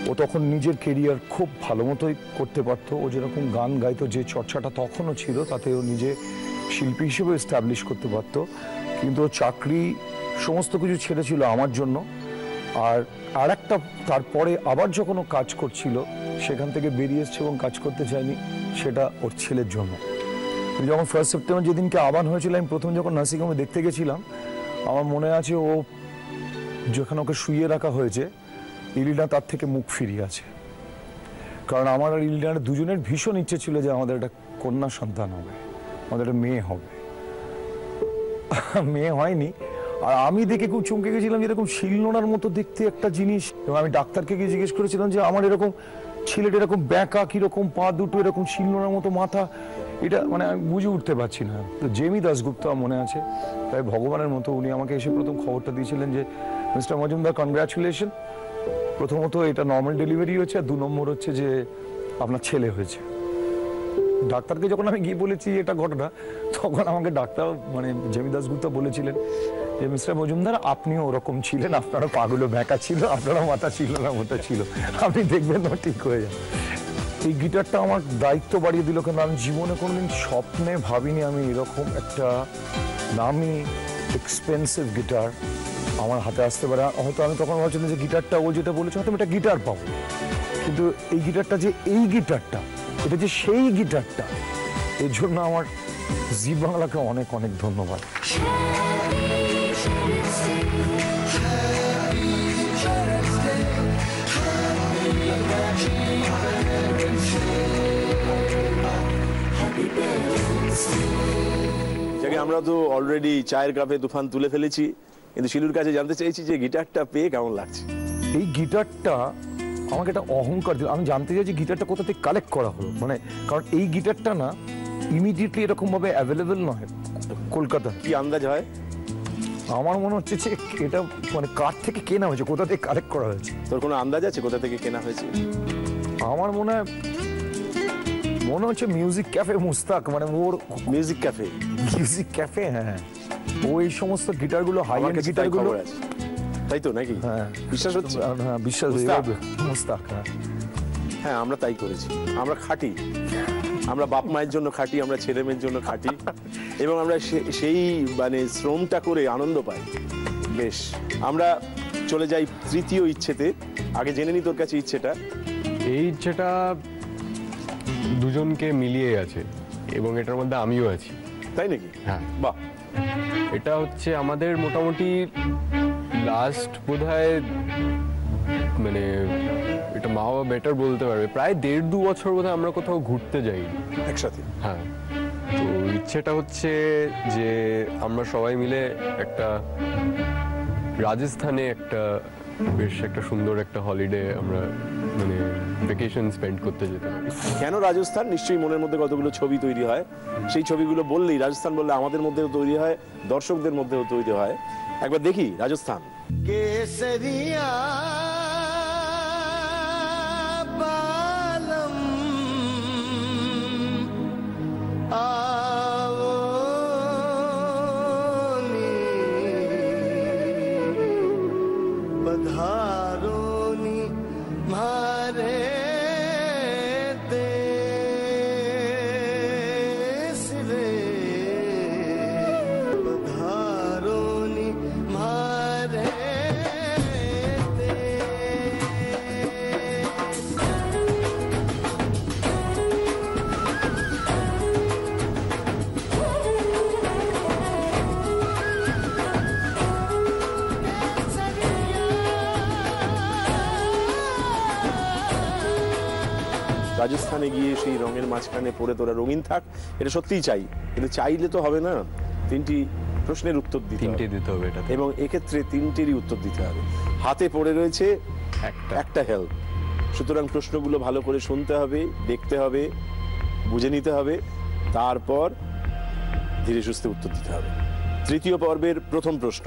ও তখন নিজের কেরিয়ার খুব ভালো মতোই করতে পারতো। ও যেরকম গান গাইতো, যে চর্চাটা তখনও ছিল, তাতে ও নিজে শিল্পী হিসেবে এস্টাবলিশ করতে পারতো, কিন্তু ও চাকরি সমস্ত কিছু ছেড়েছিল আমার জন্য। আর একটা তারপরে আবার যখন ও কাজ করছিল, সেখান থেকে বেরিয়ে এসছে এবং কাজ করতে চায়নি, সেটা ওর ছেলের জন্য। যখন 1 সেপ্টেম্বর যেদিনকে আহ্বান হয়েছিল, আমি প্রথম যখন নার্সিংহোমে দেখতে গেছিলাম, আমার মনে আছে ও যেখানে ওকে শুইয়ে রাখা হয়েছে, ইলিনা তার থেকে মুখ ফিরিয়ে আছে। কারণ আমার আর ইলিনার দুজনের ভীষণ ইচ্ছে ছিল যে আমাদের একটা কন্যা সন্তান হবে, আমাদের একটা মেয়ে হবে। মেয়ে হয়নি। আর আমি দেখে খুব চমকে গেছিলাম, এরকম শিলনোড়ার মতো দেখতে একটা জিনিস। এবং আমি ডাক্তারকে গিয়ে জিজ্ঞেস করেছিলাম যে আমার এরকম ছেলেটা এরকম ব্যাঁকা, কিরকম পা দুটো, এরকম শিলনোড়ার মতো মাথা, এটা মানে আমি বুঝে উঠতে পারছি না। তো জেমি দাশগুপ্ত মনে আছে, তাই ভগবানের মতো উনি আমাকে এসে প্রথম খবরটা দিয়েছিলেন যে মিস্টার মজুমদার, কনগ্রাচুলেশন, প্রথমত এটা নর্মাল ডেলিভারি হয়েছে, আর 2 নম্বর হচ্ছে যে আপনার ছেলে হয়েছে। ডাক্তারকে যখন আমি গিয়ে বলেছি এটা ঘটনা, তখন আমাকে ডাক্তার মানে জেমি দাশগুপ্ত বলেছিলেন যে মিস্টার মজুমদার, আপনিও ওরকম ছিলেন, আপনারও পাগুলো ব্যাঁকা ছিল, আপনারও মাথা ছিল না মতো ছিল, আপনি দেখবেন না ঠিক হয়ে যান। এই গিটারটা আমার দায়িত্ব বাড়িয়ে দিল, কারণ আমি জীবনে কোনোদিন স্বপ্নে ভাবিনি আমি এরকম একটা নামি এক্সপেন্সিভ গিটার আমার হাতে আসতে পারে। হয়তো আমি তখন ভাবছিলাম যে গিটারটা ও যেটা বলেছে হয়তো আমি একটা গিটার পাবো, কিন্তু এই গিটারটা যে এই গিটারটা, এটা যে সেই গিটারটা, এর জন্য আমার জি বাংলাকে অনেক অনেক ধন্যবাদ। আমরা তো অলরেডি চায়ের কাপে তুফান তুলে ফেলেছি, কিন্তু শিলুর কাছে জানতে চাইছি যে গিটারটা পেয়ে কেমন লাগছে। এই গিটারটা আমাকে একটা অহংকার দিল। আমি জানতে চাই যে গিটারটা কোথা থেকে কালেক্ট করা হলো, মানে কারণ এই গিটারটা না ইমিডিয়েটলি এরকম ভাবে অ্যাভেলেবেল নয় কলকাতা। কি আন্দাজ হয়? আমার মনে হচ্ছে যে এটা মানে কার থেকে কেনা হয়েছে, কোথা থেকে কালেক্ট করা হয়েছে। তোর কোনো আন্দাজ আছে কোথা থেকে কেনা হয়েছে? আমার মনে হচ্ছে মিউজিক ক্যাফে মুস্তাক, মানে ওর মিউজিক ক্যাফে, হ্যাঁ, ও এই সমস্ত গিটারগুলো হাই এন্ড গিটারগুলো, তাই তো নাকি? হ্যাঁ, বিশ্বাস হচ্ছে? হ্যাঁ, বিশ্বাস মুস্তাক। হ্যাঁ, আমরা তাই করেছি। আমরা খাঁটি, আমরা বাপ মায়ের জন্য খাঁটি, আমরা ছেলে মেয়ের জন্য খাঁটি, এবং আমরা সেই মানে শ্রমটা করে আনন্দ পাই। বেশ, আমরা চলে যাই তৃতীয় ইচ্ছেতে। আগে জেনে নি তোর কাছে ইচ্ছেটা। এই ইচ্ছেটা দুজনকে মিলিয়ে আছে এবং এটার মধ্যে আমিও আছি। তাই নাকি? হ্যাঁ, বাহ। এটা হচ্ছে আমাদের মোটামুটি লাস্ট বোধহয় মানে এটা মা বাবা বেটার বলতে পারবে, প্রায় 1.5-2 বছর বোধহয় আমরা কোথাও ঘুরতে যাই একসাথে। হ্যাঁ, তো ইচ্ছেটা হচ্ছে যে আমরা সবাই মিলে একটা রাজস্থানে একটা বেশ একটা সুন্দর একটা হলিডে আমরা মানে ভ্যাকেশন স্পেন্ড করতে যেতে পারি। কেন রাজস্থান? নিশ্চয়ই মনের মধ্যে কতগুলো ছবি তৈরি হয়, সেই ছবিগুলো বললেই রাজস্থান বললে আমাদের মধ্যেও তৈরি হয়, দর্শকদের মধ্যেও তৈরি হয়। একবার দেখি রাজস্থান। কেসরিয়া বালম आवोनी पधारोनी मारे देश रे पधारोनी मारे রাজস্থানে গিয়ে সেই রঙের মাঝখানে পড়ে তোরা রঙিন থাক, এটা সত্যিই চাই, কিন্তু চাইলে তো হবে না। 3টি প্রশ্নের উত্তর দিতে হবে এটা, এবং এক্ষেত্রে 3টেরই উত্তর দিতে হবে। হাতে পড়ে রয়েছে একটা হেল্প, সুতরাং প্রশ্নগুলো ভালো করে শুনতে হবে, দেখতে হবে, বুঝে নিতে হবে, তারপর ধীরে সুস্থে উত্তর দিতে হবে। 3য় পর্বের প্রথম প্রশ্ন।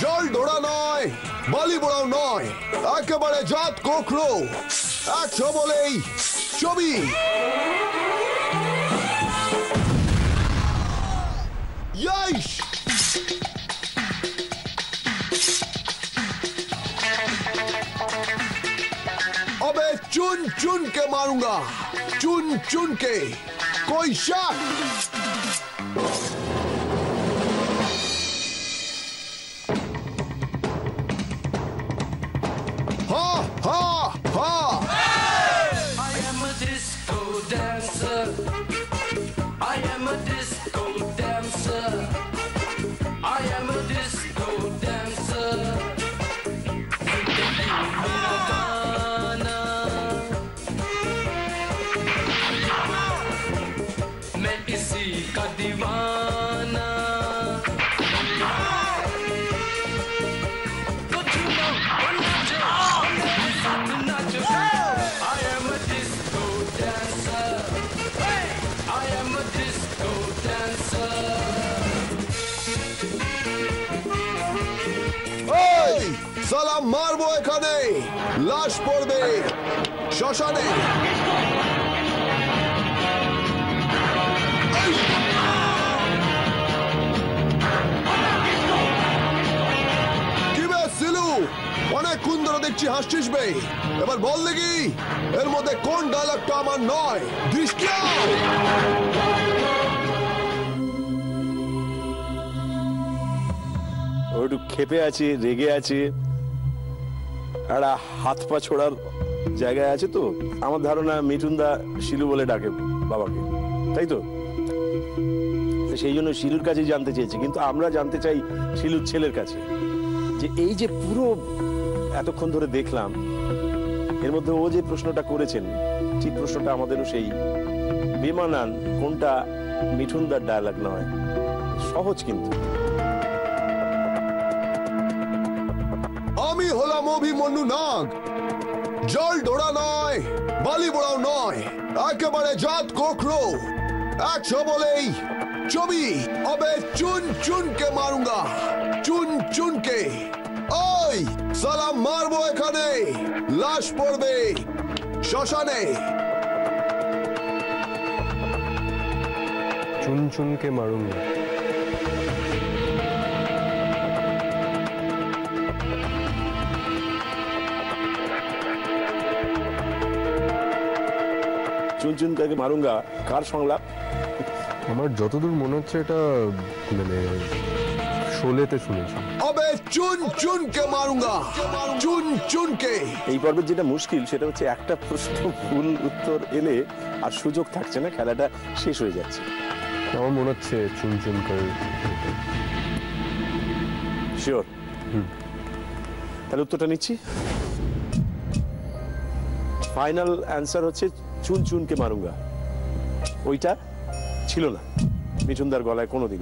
জল ধরা নয়, বালি বড়াও নয়, একেবারে জাত কোখরো, 100 বলেই ছবি। अबे चुन चुन के मारूंगा, चुन चुन के, कोई शक? সালাম মারবো এখানে, লাশ পড়বে শ্মশানে। কি বে সিলু, অনেকক্ষণ ধরে দেখছি হাসছিস বে, এবার বল দেখি এর মধ্যে কোন ডায়লগটা আমার নয়। দৃষ্টি একটু ক্ষেপে আছে, রেগে আছে, একটা হাত পা ছোড়ার জায়গায় আছে। তো আমার ধারণা মিঠুনদা শিলু বলে ডাকে বাবাকে, তাই তো? সেই জন্য শিলুর কাছে জানতে চেয়েছি, কিন্তু আমরা জানতে চাই শিলুর ছেলের কাছে, যে এই যে পুরো এতক্ষণ ধরে দেখলাম এর মধ্যে ও যে প্রশ্নটা করেছেন, ঠিক প্রশ্নটা আমাদেরও সেই বেমানান, কোনটা মিঠুনদার ডায়লগ নয়। সহজ কিন্তু। আমি হলাম অভিমন্যু নাগ, জল ডোরা নয়, বালি বোড়াও নয়, একেবারে জাত কোকরো। 100 বলেই ছবি अबे चुन चुन के मारूंगा, चुन चुन के। ওই সালাম মারবো এখানে, লাশ পড়বে শ্মশানে। চুন চুনকে মারুঙ্গা। চুন চুন কাকে মারুঙ্গা কার সংলাপ? আমার যতদূর মনে হচ্ছে এটা মানে শোলেতে শুনেছি। अबे चुन चुन के मारूंगा, चुन चुन के। এই পর্বের যেটা মুশকিল সেটা হচ্ছে একটা প্রশ্ন ভুল উত্তর এলে আর সুযোগ থাকছে না, খেলাটা শেষ হয়ে যাচ্ছে। আমার মনে হচ্ছে চুন চুন করে। শিওর? তাহলে উত্তরটা নিচ্ছি। ফাইনাল অ্যান্সার হচ্ছে চুন চুনকে মারুঙ্গা। ওইটা ছিল না মিঠুনদার গলায় কোনোদিন।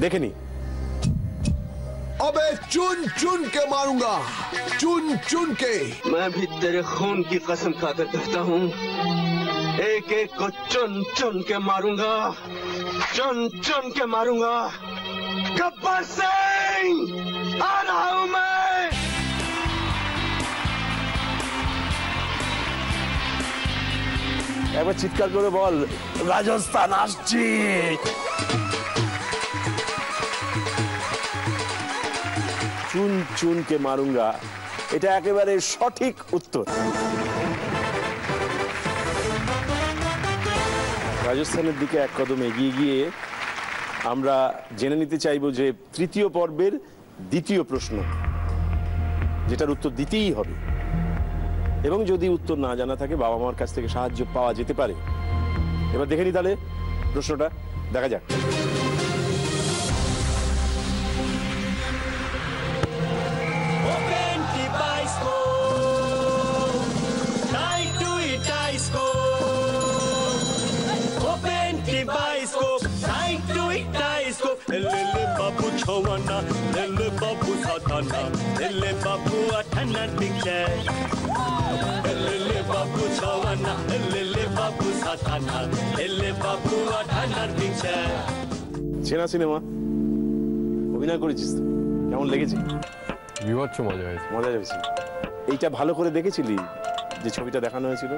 দেখে নি। अबे चुन चुन के मारूंगा, चुन चुन के। मैं भी तेरे खून की कसम खाकर कहता हूँ, एक एक को चुन चुन के मारूंगा, चुन चुन के मारूंगा। गब्बर सिंह आ रहा हूँ मैं। একবার চিৎকার করে বল, রাজস্থান আসছি। চুন চুনকে মারুঙ্গা, এটা একেবারে সঠিক উত্তর। রাজস্থানের দিকে এক কদম এগিয়ে গিয়ে আমরা জেনে নিতে চাইবো যে তৃতীয় পর্বের দ্বিতীয় প্রশ্ন, যেটার উত্তর দিতেই হবে, এবং যদি উত্তর না জানা থাকে বাবা মার কাছ থেকে সাহায্য পাওয়া যেতে পারে। এবার দেখে নি তাহলে প্রশ্নটা, দেখা যাক। बाबू छवाना, बाबू साधाना, बाबू अठाना पिक्चर। बाबू छवाना, बाबू साधाना, बाबू अठाना पिक्चर। চেনা সিনেমা, অভিনয় করেছিস তো, কেমন লেগেছে? বিভৎস মজা হয়েছে। মজা হয়েছে। এইটা ভালো করে দেখেছিলি যে ছবিটা দেখানো হয়েছিল?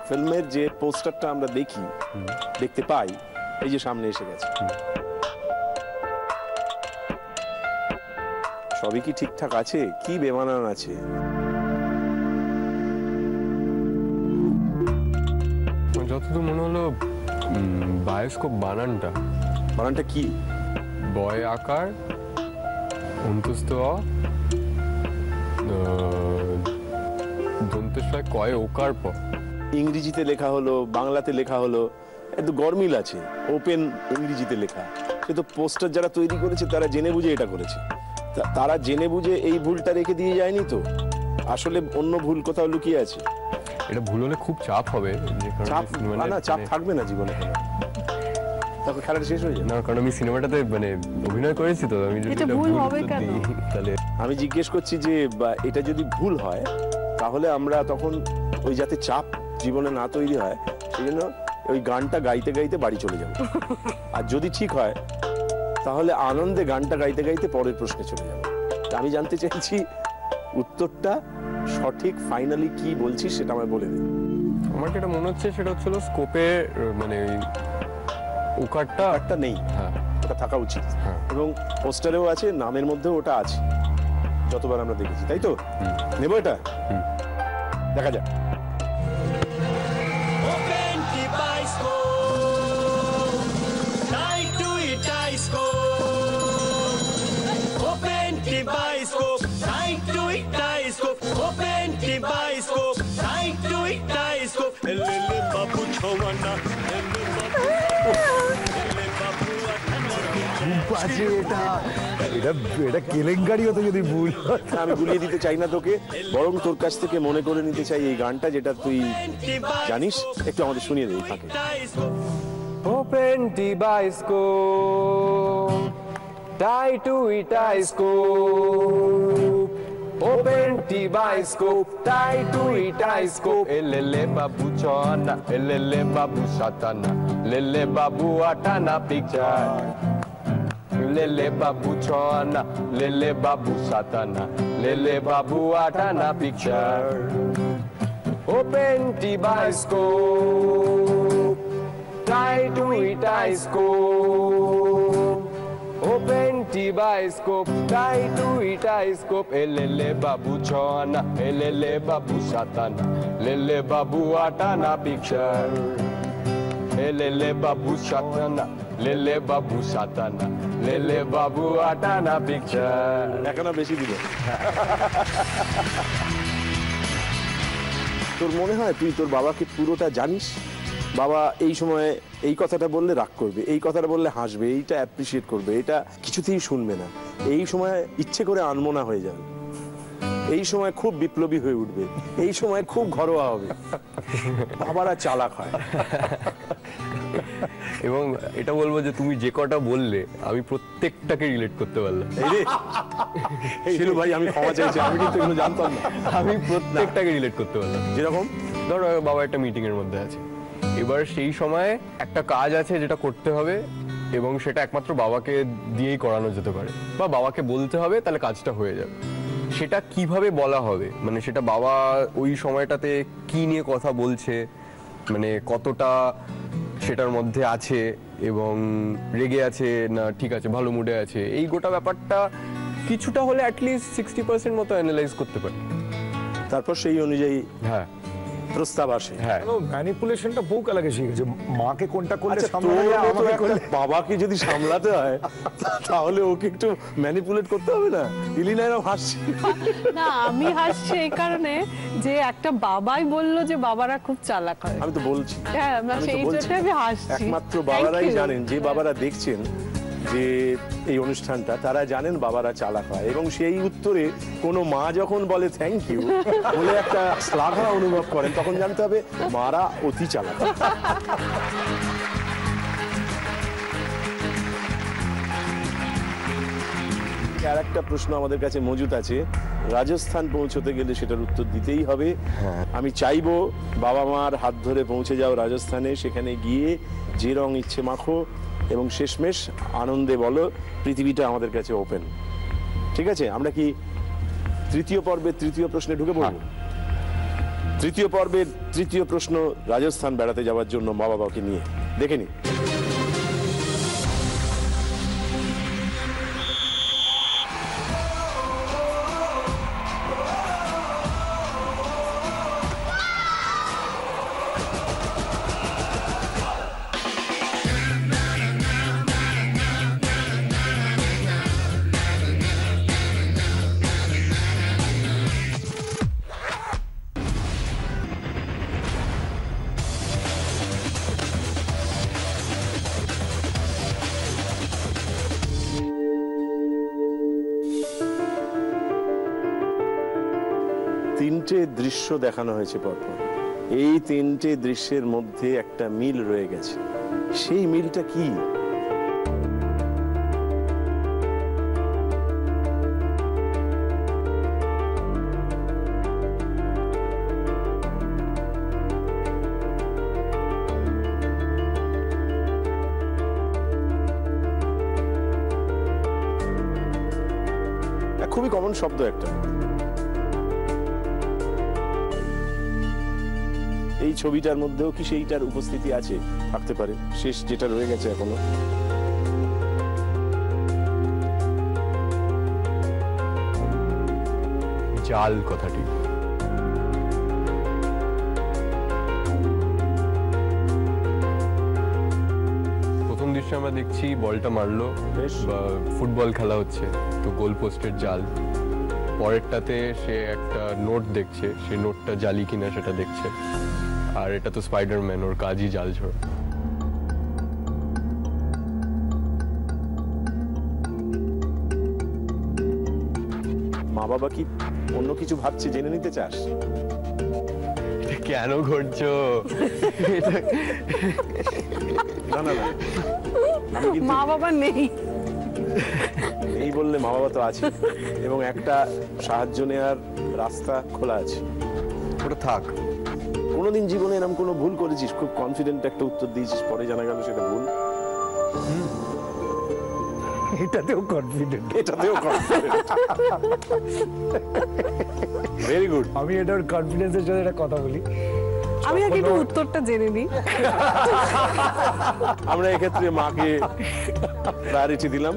ফিল্মের যে পোস্টারটা আমরা দেখি, দেখতে পাই, এই যে সামনে এসে গেছে, সবই কি ঠিকঠাক আছে, কি বেমানান আছে? যতদূর মনে হলো বায়োস্কোপ বানানটা কি? বয় আকার অন্তস্থ দন্তেশ্বয় কয় ওকার প। ইংরেজিতে লেখা হলো, বাংলাতে লেখা হলো, একটু গরমিল আছে। ওপেন ইংরেজিতে লেখা, কিন্তু পোস্টার যারা তৈরি করেছে তারা জেনে বুঝে এটা করেছে। তারা জেনে বুঝে এই ভুলটা রেখে দিয়ে যায়নি তো, আসলে অন্য ভুল কোথাও লুকিয়ে আছে। এটা ভুল হলে খুব চাপ হবে। চাপ থাকবে না জীবনে, তখন খেলাটা শেষ হয়ে যায় না। কারণ আমি সিনেমাটাতে মানে অভিনয় করেছি তো, আমি যদি ভুল হবে কেন? তাহলে আমি জিজ্ঞেস করছি যে এটা যদি ভুল হয় তাহলে আমরা তখন ওই যাতে চাপ জীবনে না তৈরি হয় সেই জন্য ওই গানটা গাইতে গাইতে বাড়ি চলে যাবো। আর যদি ঠিক হয় তাহলে আনন্দে গানটা গাইতে গাইতে পরের প্রশ্নে চলে যাবো। আমি জানতে চাইছি উত্তরটা সঠিক ফাইনালি কি বলছিস সেটা আমায় বলে দে। আমার যেটা মনে হচ্ছে সেটা হচ্ছিল স্কোপে মানে ওকারটা নেই, ওটা থাকা উচিত, এবং পোস্টারেও আছে, নামের মধ্যেও ওটা আছে, যতবার আমরা দেখেছি, তাই তো? নেবো এটা, দেখা যাক। बाबू छवाना, এটা কেলেঙ্কারি হতো যদি ভুল। আমি গুলিয়ে দিতে চাই না তোকে, বরং তোর কাছ থেকে মনে করে নিতে চাই এই গানটা যেটা তুই জানিস, একটু আমাদের শুনিয়ে দে ফাঁকে। ওপেন টিবাইস্কোপ, টাই two ইটাইস্কোপ, Open ti bioscope, tai tui scope. Elele babu chana, elele babu satana, lele babu atana picture. Lele babu chana, lele babu satana, lele babu atana picture. Open ti bioscope, tai tui scope. Open ti bioscope, tai tui scope. Elele babu chana, elele babu satana, lele babu atana picture. Elele babu satana, lele babu satana, lele babu atana picture. এখনো বেশি দিলে। তোর মনে হয় তুই তোর বাবাকে পুরোটা জানিস? বাবা এই সময়ে এই কথাটা বললে রাগ করবে, এই কথাটা বললে হাসবে, এইটা অ্যাপ্রিসিয়েট করবে, এটা কিছুতেই শুনবে না, এই সময় ইচ্ছে করে আনমনা হয়ে যাবে, এই সময় খুব বিপ্লবী হয়ে উঠবে, এই সময় খুব ঘরোয়া হবে। বাবারা চালাক হয়। এবং এটা বলবো যে তুমি যে কটা বললে আমি প্রত্যেকটাকে রিলেট করতে পারলাম। শিলু ভাই আমি ক্ষমা চাইছি, আমি কিন্তু এগুলো জানতাম না। আমি প্রত্যেকটাকে রিলেট করতে পারলাম। যেরকম ধরো বাবা একটা মিটিং এর মধ্যে আছে, এবার সেই সময় একটা কাজ আছে যেটা করতে হবে এবং সেটা একমাত্র বাবাকে দিয়েই করানো যেতে পারে বা বাবাকে বলতে হবে, তাহলে কাজটা হয়ে যাবে। সেটা কিভাবে বলা হবে, মানে সেটা বাবা ওই সময়টাতে কি নিয়ে কথা বলছে, মানে কতটা সেটার মধ্যে আছে এবং রেগে আছে না ঠিক আছে ভালো মুডে আছে, এই গোটা ব্যাপারটা কিছুটা হলে অ্যাটলিস্ট 60% মতো অ্যানালাইজ করতে পারি। তারপর সেই অনুযায়ী হ্যাঁ প্রস্তাব আসে। হ্যাঁ, ম্যানিপুলেশনটা বহু কালাকে শিখেছে, মাকে কোনটা করলে সামলানো যায়, আমাকে করলে বাবাকে যদি সামলাতে হয় তাহলে ওকে একটু ম্যানিপুলেট করতে হবে না? ইলিনারাও হাসছে। না আমি হাসছি এই কারণে যে একটা বাবাই বললো যে বাবারা খুব চালাক হয়। আমি তো বলছি, হ্যাঁ আমি তো সেই বলছি। জন্য আমি হাসছি। একমাত্র বাবারাই জানেন, যে বাবারা দেখছেন যে এই অনুষ্ঠানটা, তারা জানেন বাবারা চালাক হয়। এবং সেই উত্তরে কোনো মা যখন বলে থ্যাংক ইউ বলে একটা শ্লাঘা অনুভব করেন, তখন জানতে হবে মারা অতি চালাক। আর একটা প্রশ্ন আমাদের কাছে মজুত আছে, রাজস্থান পৌঁছতে গেলে সেটার উত্তর দিতেই হবে। আমি চাইবো বাবা মার হাত ধরে পৌঁছে যাও রাজস্থানে, সেখানে গিয়ে যে রং ইচ্ছে মাখো এবং শেষমেশ আনন্দে বলো পৃথিবীটা আমাদের কাছে ওপেন। ঠিক আছে, আমরা কি তৃতীয় পর্বের তৃতীয় প্রশ্নে ঢুকে পড়ব? তৃতীয় পর্বের তৃতীয় প্রশ্ন রাজস্থান বেড়াতে যাওয়ার জন্য মা বাবাকে নিয়ে, দেখে নি। তিনটে দৃশ্য দেখানো হয়েছে পরপর, এই তিনটে দৃশ্যের মধ্যে একটা মিল রয়ে গেছে, সেই মিলটা কি? খুবই কমন শব্দ একটা। এই ছবিটার মধ্যেও কি সেইটার উপস্থিতি আছে? থাকতে পারে, শেষ যেটা রয়ে গেছে এখনো। জাল কথাটি প্রথম দৃশ্যে আমরা দেখছি বলটা মারলো বা ফুটবল খেলা হচ্ছে, তো গোল পোস্টের জাল। পরেরটাতে সে একটা নোট দেখছে, সেই নোটটা জালি কিনা সেটা দেখছে। আর এটা তো স্পাইডারম্যান, ওর কাজই জাল ঝোড়া। মা বাবা কি অন্য কিছু ভাবছে জেনে নিতে চাস? কেন ঘটছো? না না না, মা বাবা নেই। এই বললে মা বাবা তো আছে, এবং একটা সাহায্য নেওয়ার রাস্তা খোলা আছে। ওটা থাক। কোনোদিন জীবনে এরকম কোনো ভুল করেছিস, খুব কনফিডেন্ট একটা উত্তর দিয়েছিস, পরে জানা গেল সেটা ভুল? এটাতেও কনফিডেন্ট, এটাতেও কনফিডেন্ট। Very good. আমি এটার কনফিডেন্সের সাথে একটা কথা বলি, আমি আগে একটু উত্তরটা জেনে নিই। আমরা এক্ষেত্রে মাকে প্রায়োরিটি দিলাম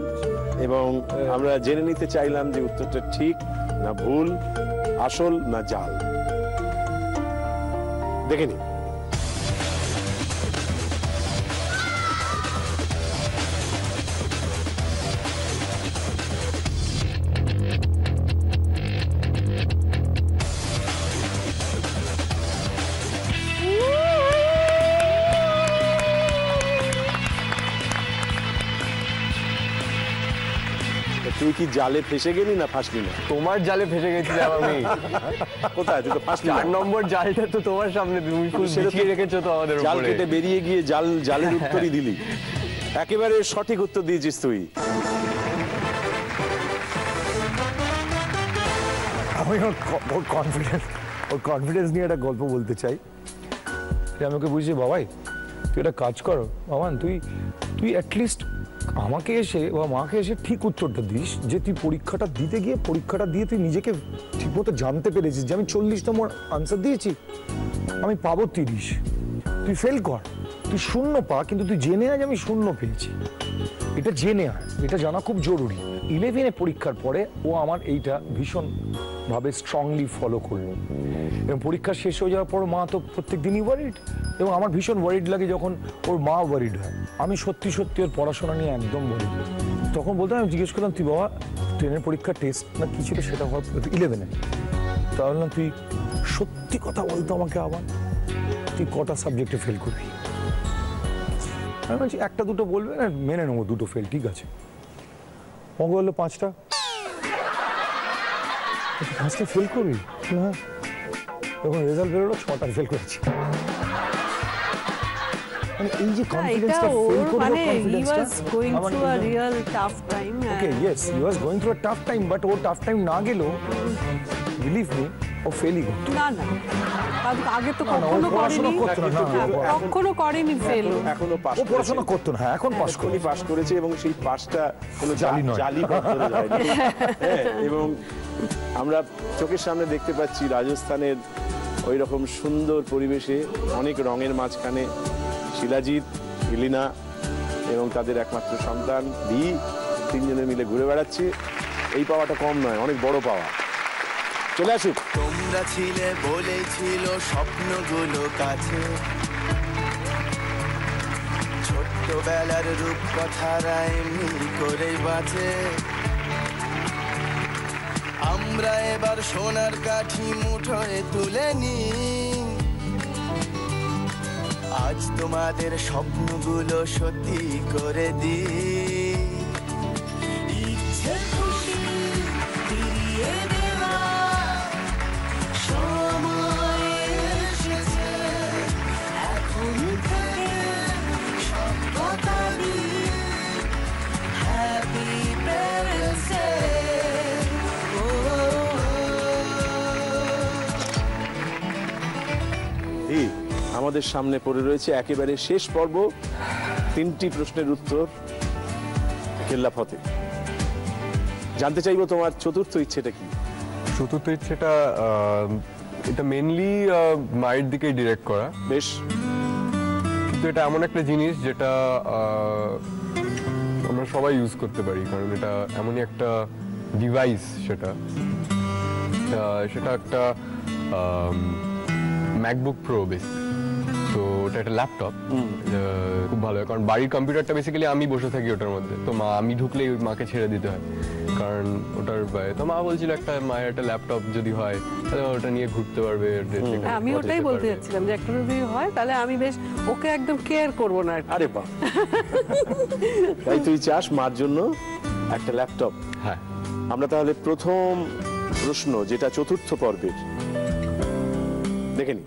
এবং আমরা জেনে নিতে চাইলাম যে উত্তরটা ঠিক না ভুল, আসল না জাল। দেখে নি। তুই কি জালে ফেসে গেলি না ফাঁসলি না? তোমার জালে ফেসে গেছিলাম আমি। কোথায়? তুই তো ফাঁসলি না। 4 নম্বর জালটা তো তোমার সামনে তুমি বিছিয়ে রেখেছো তো আমাদের উপরে। জাল কেটে বেরিয়ে গিয়ে জালের উত্তরই দিলি। একেবারে সঠিক উত্তর দিয়েছিস তুই। আমি ওর কনফিডেন্স নিয়ে একটা গল্প বলতে চাই। আমি ওকে বুঝছি, বাবাই তুই একটা কাজ করো বাবান, তুই অ্যাটলিস্ট আমাকে এসে বা মাকে এসে ঠিক উত্তরটা দিস, যে তুই পরীক্ষাটা দিতে গিয়ে পরীক্ষাটা দিয়ে তুই নিজেকে ঠিকমতো জানতে পেরেছিস যে আমি 40 নম্বর আনসার দিয়েছি, আমি পাবো 30। তুই ফেল কর, তুই 0 পা, কিন্তু তুই জেনে আজ আমি 0 পেয়েছি। এটা জেনে আয়, এটা জানা খুব জরুরি। 11-এ পরীক্ষার পরে ও আমার এইটা ভীষণভাবে স্ট্রংলি ফলো করলো, এবং পরীক্ষা শেষ হয়ে যাওয়ার পর মা তো প্রত্যেক দিনই ওয়ারিড, এবং আমার ভীষণ ওয়ারিড লাগে যখন ওর মা ওয়ারিড হয়। আমি সত্যি ওর পড়াশোনা নিয়ে একদম ওয়ারিড। তখন বলতাম, আমি জিজ্ঞেস করলাম, তুই বাবা 10-এর পরীক্ষা টেস্ট না কি ছিল সেটা হওয়ার 11-এ, তাহলে না তুই সত্যি কথা বলতো আমাকে, আবার তুই কটা সাবজেক্টে ফেল করবি? আমি বলছি 1-2 বলবে না, মেনে নেবো 2 ফেল, ঠিক আছে। অঙ্ক বললো 5টা, 5টা ফেল করবি? হ্যাঁ। যখন রেজাল্ট বেরোলো 6টা ফেল করেছি। মানে এই যে কনফিডেন্সটা ফেল করলো, okay yes he was going through a tough time, but ও টাফ টাইম না গেলেও বিলিভ মি ও ফেলই করতো না। আগে তো কখনো করেনি ফেল। এখনো পাস, ও পড়াশোনা করতো না, এখন পাস করেছে, এবং সেই পাসটা কোনো জালি পদ্ধতি যায়নি। এবং আমরা চোখের সামনে দেখতে পাচ্ছি রাজস্থানের ওই রকম সুন্দর পরিবেশে অনেক রঙের মাঝখানে শিলাজিৎ, ইলিনা এবং তাদের একমাত্র সন্তান দি, 3 জনে মিলে ঘুরে বেড়াচ্ছে। এই পাওয়াটা কম নয়, অনেক বড় পাওয়া। চলে আসুক। তোমরা ছিলে বলেছিল স্বপ্নগুলো কাছে, ছোট্টবেলার রূপকথারা এমনি করেই বাঁচে। আমরা এবার সোনার কাঠি মুঠোয় তুলে নি, আজ তোমাদের স্বপ্নগুলো সত্যি করে দিই। ইচ্ছে খুশি ফিরিয়ে দেওয়া সময় এসেছে, এখন থেকে সব কথা দিই। Happy parents day. আমাদের সামনে পড়ে রয়েছে একেবারে শেষ পর্ব, 3টি প্রশ্নের উত্তর, কেল্লা ফতে। জানতে চাইবো তোমার চতুর্থ ইচ্ছেটা কি? চতুর্থ ইচ্ছেটা এটা মেনলি মায়ের দিকে ডিরেক্ট করা। বেশ। কিন্তু এটা এমন একটা জিনিস যেটা আমরা সবাই ইউজ করতে পারি, কারণ এটা এমনই একটা ডিভাইস। সেটা একটা ম্যাকবুক প্রো বেস। তো ওটা একটা ল্যাপটপ, খুব ভালো হয়, কারণ বাড়ির কম্পিউটারটা বেসিক্যালি আমি বসে থাকি ওটার মধ্যে। তো আমি ঢুকলেই মাকে ছেড়ে দিতে হয়, কারণ ওটার তো মা বলছিল একটা মায়ের একটা ল্যাপটপ যদি হয় তাহলে ওটা নিয়ে ঘুরতে পারবে। আমি ওটাই বলতে যাচ্ছিলাম যে একটা যদি হয় তাহলে আমি বেশ ওকে একদম কেয়ার করবো না। আরে বাহ, তাই তুই চাস মার জন্য একটা ল্যাপটপ? হ্যাঁ। আমরা তাহলে প্রথম প্রশ্ন, যেটা চতুর্থ পর্বের, দেখে নি।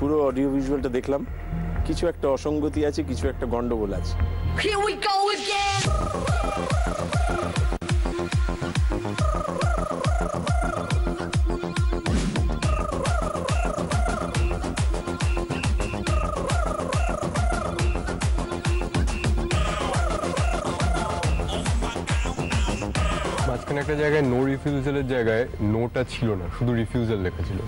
পুরো অডিও ভিজুয়ালটা দেখলাম, কিছু একটা অসঙ্গতি আছে, কিছু একটা গন্ডগোল আছে। Here we go again. মাঝখানে একটা জায়গায় নো রিফিউজালের জায়গায় নোটা ছিল না, শুধু রিফিউজাল লেখা ছিল।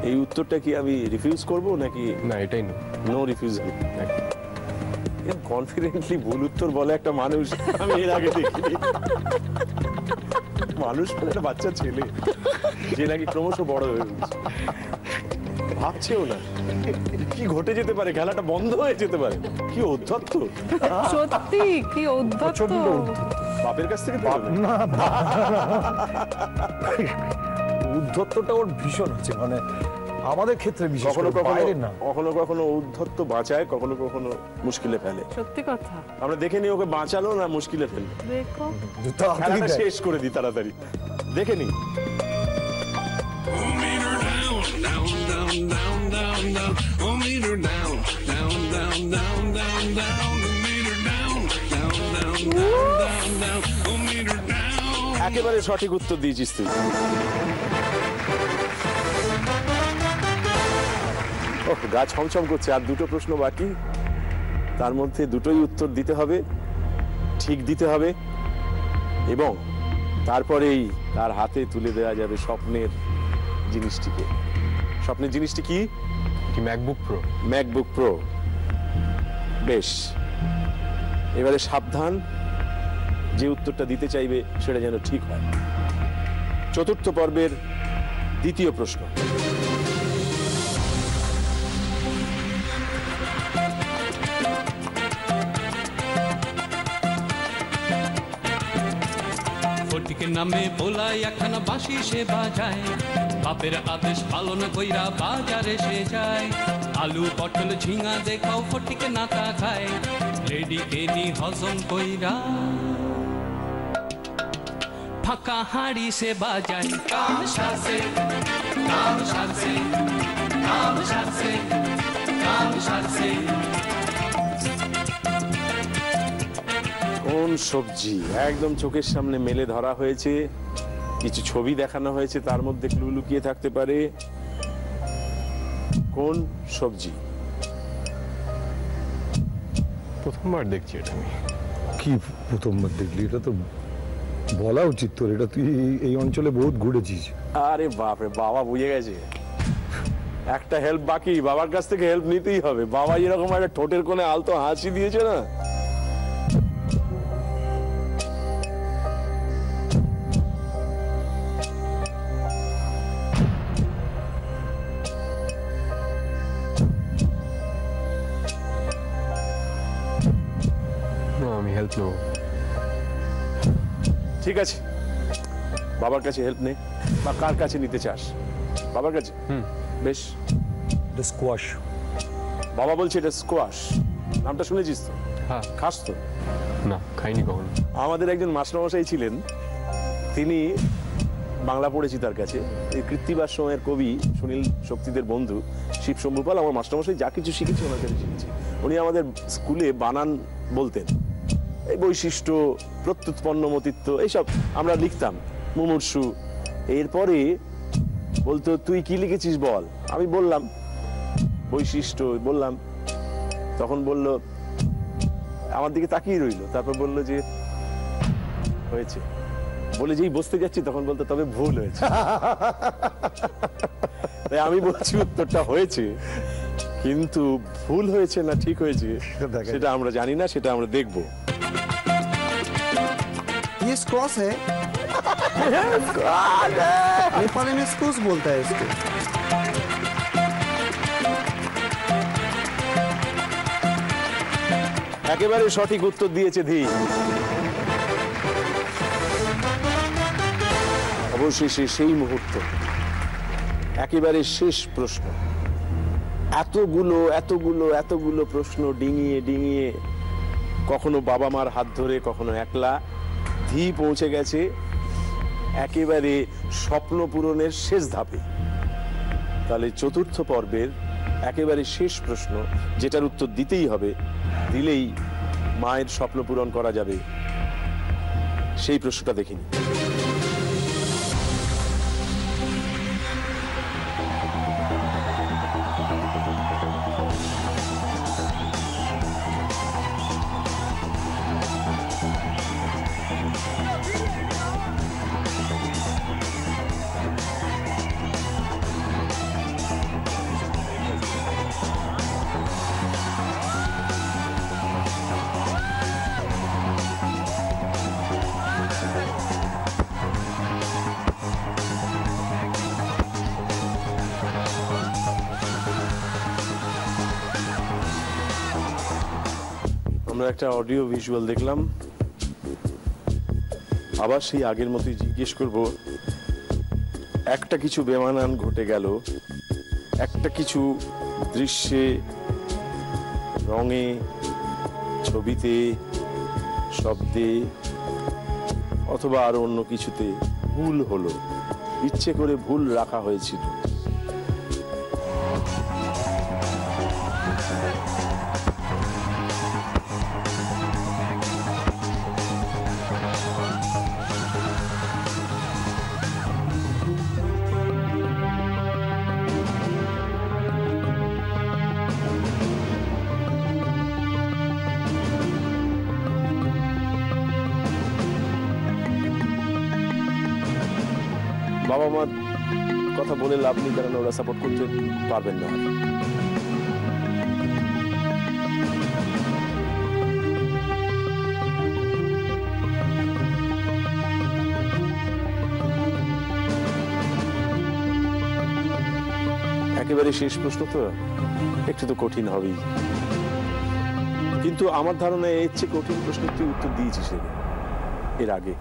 এই উত্তরটা কি আমি রিফিউজ করব নাকি? না, এটাই নো রিফিউজাল। কনফিডেন্টলি ভুল উত্তর বলে একটা মানুষ আমি এর আগে দেখিনি। মানুষ মানে একটা বাচ্চা ছেলে যে নাকি ক্রমশ বড় হয়ে উঠছে, ভাবছেও না কি ঘটে যেতে পারে, খেলাটা বন্ধ হয়ে যেতে পারে। কি অধ্যত্ত, সত্যি কি অধ্যত্ত। বাপের কাছ থেকে না, উদ্ধত্তটা ওর ভীষণ আছে, মানে আমাদের ক্ষেত্রে বিশেষ কখনো করে, বাইরে না। কখনো কখনো উদ্ধত্ত বাঁচায়, কখনো কখনো মুশকিলে ফেলে। সত্যি কথা। আমরা দেখে নিই ওকে বাঁচালো না মুশকিলে ফেললো। দেখো খেলাটা শেষ করে দিই তাড়াতাড়ি, দেখে নিই। একেবারে সঠিক উত্তর দিয়েছিস তুই। গা ছমছম করছে, আর দুটো প্রশ্ন বাকি, তার মধ্যে দুটোই উত্তর দিতে হবে, ঠিক দিতে হবে, এবং তারপরেই তার হাতে তুলে দেওয়া যাবে স্বপ্নের জিনিসটিকে। স্বপ্নের জিনিসটি কি? MacBook pro. MacBook pro. বেশ, এবারে সাবধান, যে উত্তরটা দিতে চাইবে সেটা যেন ঠিক হয়। চতুর্থ পর্বের দ্বিতীয় প্রশ্ন। ফটিকে নামে পোলাই একখানা বাঁশি সে বাজায়, বাপের আদেশ পালন কইরা বাজারে সে যায়। আলু পটল ঝিঙা দেখাও ফটিকে নাতা খায়, লেডি কেনি হজম কইরা ফাঁকা হাড়ি সে বাজায়। কাম সারছে, কাম সারছে, কাম সারছে, কাম সারছে। কোন সবজি একদম চোখের সামনে মেলে ধরা হয়েছে, কিছু ছবি দেখানো হয়েছে, তার মধ্যে ক্লু লুকিয়ে থাকতে পারে। কোন সবজি? প্রথমবার দেখছি এটা আমি। কি প্রথমবার দেখলি? এটা তো বলা উচিত তোর, এটা তুই এই অঞ্চলে বহুত ঘুরেছিস। আরে বাপরে, বাবা বুঝে গেছে। একটা হেল্প বাকি, বাবার কাছ থেকে হেল্প নিতেই হবে। বাবা এরকম একটা ঠোঁটের কোণে আলতো হাসি দিয়েছে না, আমি হেল্প নেব। ঠিক আছে, বাবার কাছে হেল্প নে, বা কার কাছে নিতে চাস? বাবার কাছে। বেশ, স্কোয়াশ। বাবা বলছে এটা স্কোয়াশ। নামটা শুনেছিস তো? হ্যাঁ। খাস তো? না, খাইনি কখনো। আমাদের একজন মাস্টারমশাই ছিলেন, তিনি বাংলা পড়েছি তার কাছে। এই কৃত্তিবাস সময়ের কবি সুনীল শক্তিদের বন্ধু শিব শম্ভুপাল আমার মাস্টারমশাই, যা কিছু শিখেছি ওনার কাছে শিখেছি। উনি আমাদের স্কুলে বানান বলতেন, এই বৈশিষ্ট্য, প্রত্যুৎপন্নমতিত্ব, এইসব আমরা লিখতাম, মুমূর্ষু। এরপরে বলতো তুই কি লিখেছিস বল। আমি বললাম বৈশিষ্ট্য বললাম, তখন বলল, আমার দিকে তাকিয়ে রইল, তারপর বললো যে হয়েছে। বলে যেই বসতে যাচ্ছি তখন বলতো তবে ভুল হয়েছে। তাই আমি বলছি উত্তরটা হয়েছে, কিন্তু ভুল হয়েছে না ঠিক হয়েছে সেটা আমরা জানি না, সেটা আমরা দেখবো। ये स्क्रॉस है। नेपाली में स्क्रूस बोलता है इसको। একেবারে সঠিক উত্তর দিয়েছে ধী। অবশেষে সেই মুহূর্ত, একেবারে শেষ প্রশ্ন। এতগুলো এতগুলো এতগুলো প্রশ্ন ডিঙিয়ে ডিঙিয়ে কখনো বাবা মার হাত ধরে, কখনো একলা, ধী পৌঁছে গেছে একেবারে স্বপ্ন পূরণের শেষ ধাপে। তাহলে চতুর্থ পর্বের একেবারে শেষ প্রশ্ন, যেটার উত্তর দিতেই হবে, দিলেই মায়ের স্বপ্ন পূরণ করা যাবে, সেই প্রশ্নটা দেখিনি। আমরা একটা অডিও ভিজুয়াল দেখলাম, আবার সেই আগের মতোই জিজ্ঞেস করব, একটা কিছু বেমানান ঘটে গেল, একটা কিছু দৃশ্যে, রঙে, ছবিতে, শব্দে অথবা আরো অন্য কিছুতে ভুল হলো, ইচ্ছে করে ভুল রাখা হয়েছিল। বাবা মার কথা বলে লাভ নেই, কারণ ওরা সাপোর্ট করতে পারবেন না। একেবারে শেষ প্রশ্ন তো একটু তো কঠিন হবেই, কিন্তু আমার ধারণা এর চেয়ে কঠিন প্রশ্ন তুই উত্তর দিয়েছিস এর আগে।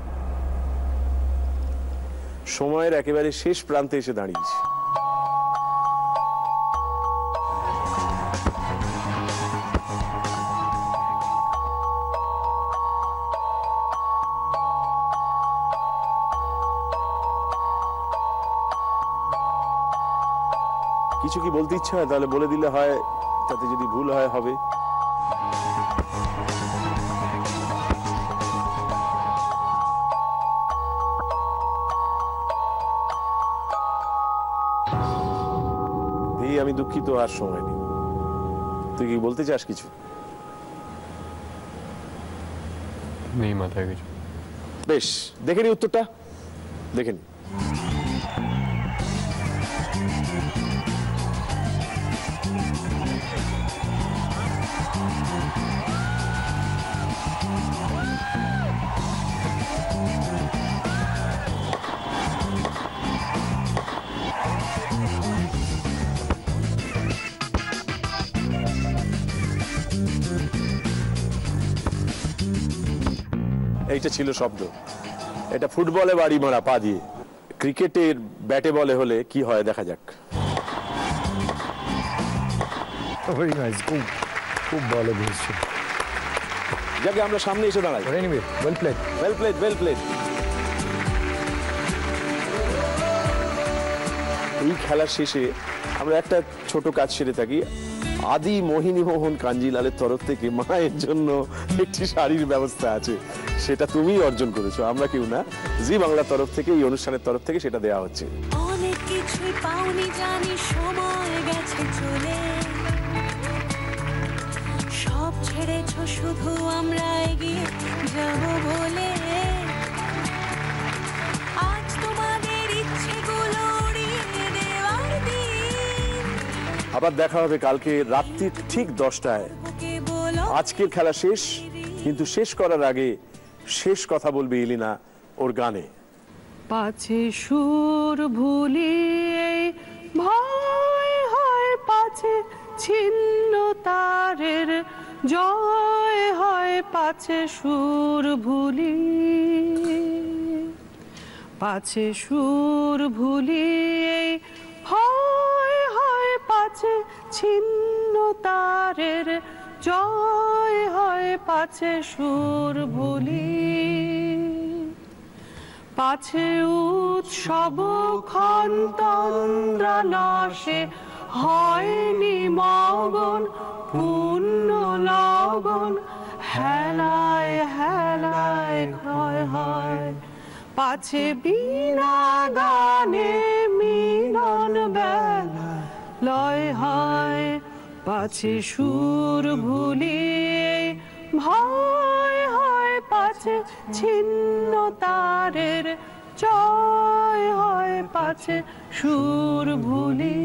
সময়ের একেবারে শেষ প্রান্তে এসে দাঁড়িয়েছি। কিছু কি বলতে ইচ্ছা হয় তাহলে বলে দিলে হয়, তাতে যদি ভুল হয় হবে। আমি দুঃখিত, আর সময় নেই। তুই কি বলতে চাস কিছু? নেই মাথায় কিছু। বেশ, দেখে নি উত্তরটা, দেখে নি। এইটা ছিল শব্দ। এটা ফুটবলে বাড়ি মারা পা দিয়ে, ক্রিকেটের ব্যাটে বলে হলে কি হয় দেখা যাক। ভেরি নাইস, খুব খুব ভালো বুঝছি। যাকে আমরা সামনে এসে দাঁড়াই। Anyway, well played, well played, well played. এই খেলার শেষে আমরা একটা ছোট কাজ সেরে থাকি। আদি মোহিনী মোহন কাঞ্জিলালের তরফ থেকে মায়ের জন্য একটি শাড়ির ব্যবস্থা আছে, সেটা তুমিই অর্জন করেছো, আমরা কেউ না। জি বাংলার তরফ থেকে, এই অনুষ্ঠানের তরফ থেকে সেটা দেওয়া হচ্ছে। অনেক কিছুই পাওনি জানি, সময় গেছে চলে, সব ছেড়েছো শুধু আমরা এগিয়ে যাব বলে। আজ তোমাদের ইচ্ছেগুলো উড়িয়ে দেওয়ার দিন। আবার দেখা হবে কালকে রাত্রি ঠিক 10টায়। আজকের খেলা শেষ, কিন্তু শেষ করার আগে শেষ কথা বলবে ইলিনা ওর গানে। পাছে সুর ভুলিয়ে ভয় হয়, পাছে ছিন্ন তারের জয় হয়, পাছে সুর ভুলিয়ে, পাছে সুর ভুলিয়ে ভয় হয়, পাছে ছিন্ন তারের জয় হয় পাছে সুর ভুলি, পাছে উৎসব খন্তন্দ্রালসে হয়নি মগন পুণ্য লগন, হেলায় হেলায় ক্ষয় হয় পাছে বিনা গানে মিলন বেলা লয় হয়, পাছে সুর ভুলিয়ে ভয় হয় পাছে ছিন্ন তারের, জয় হয় পাছে সুর ভুলি।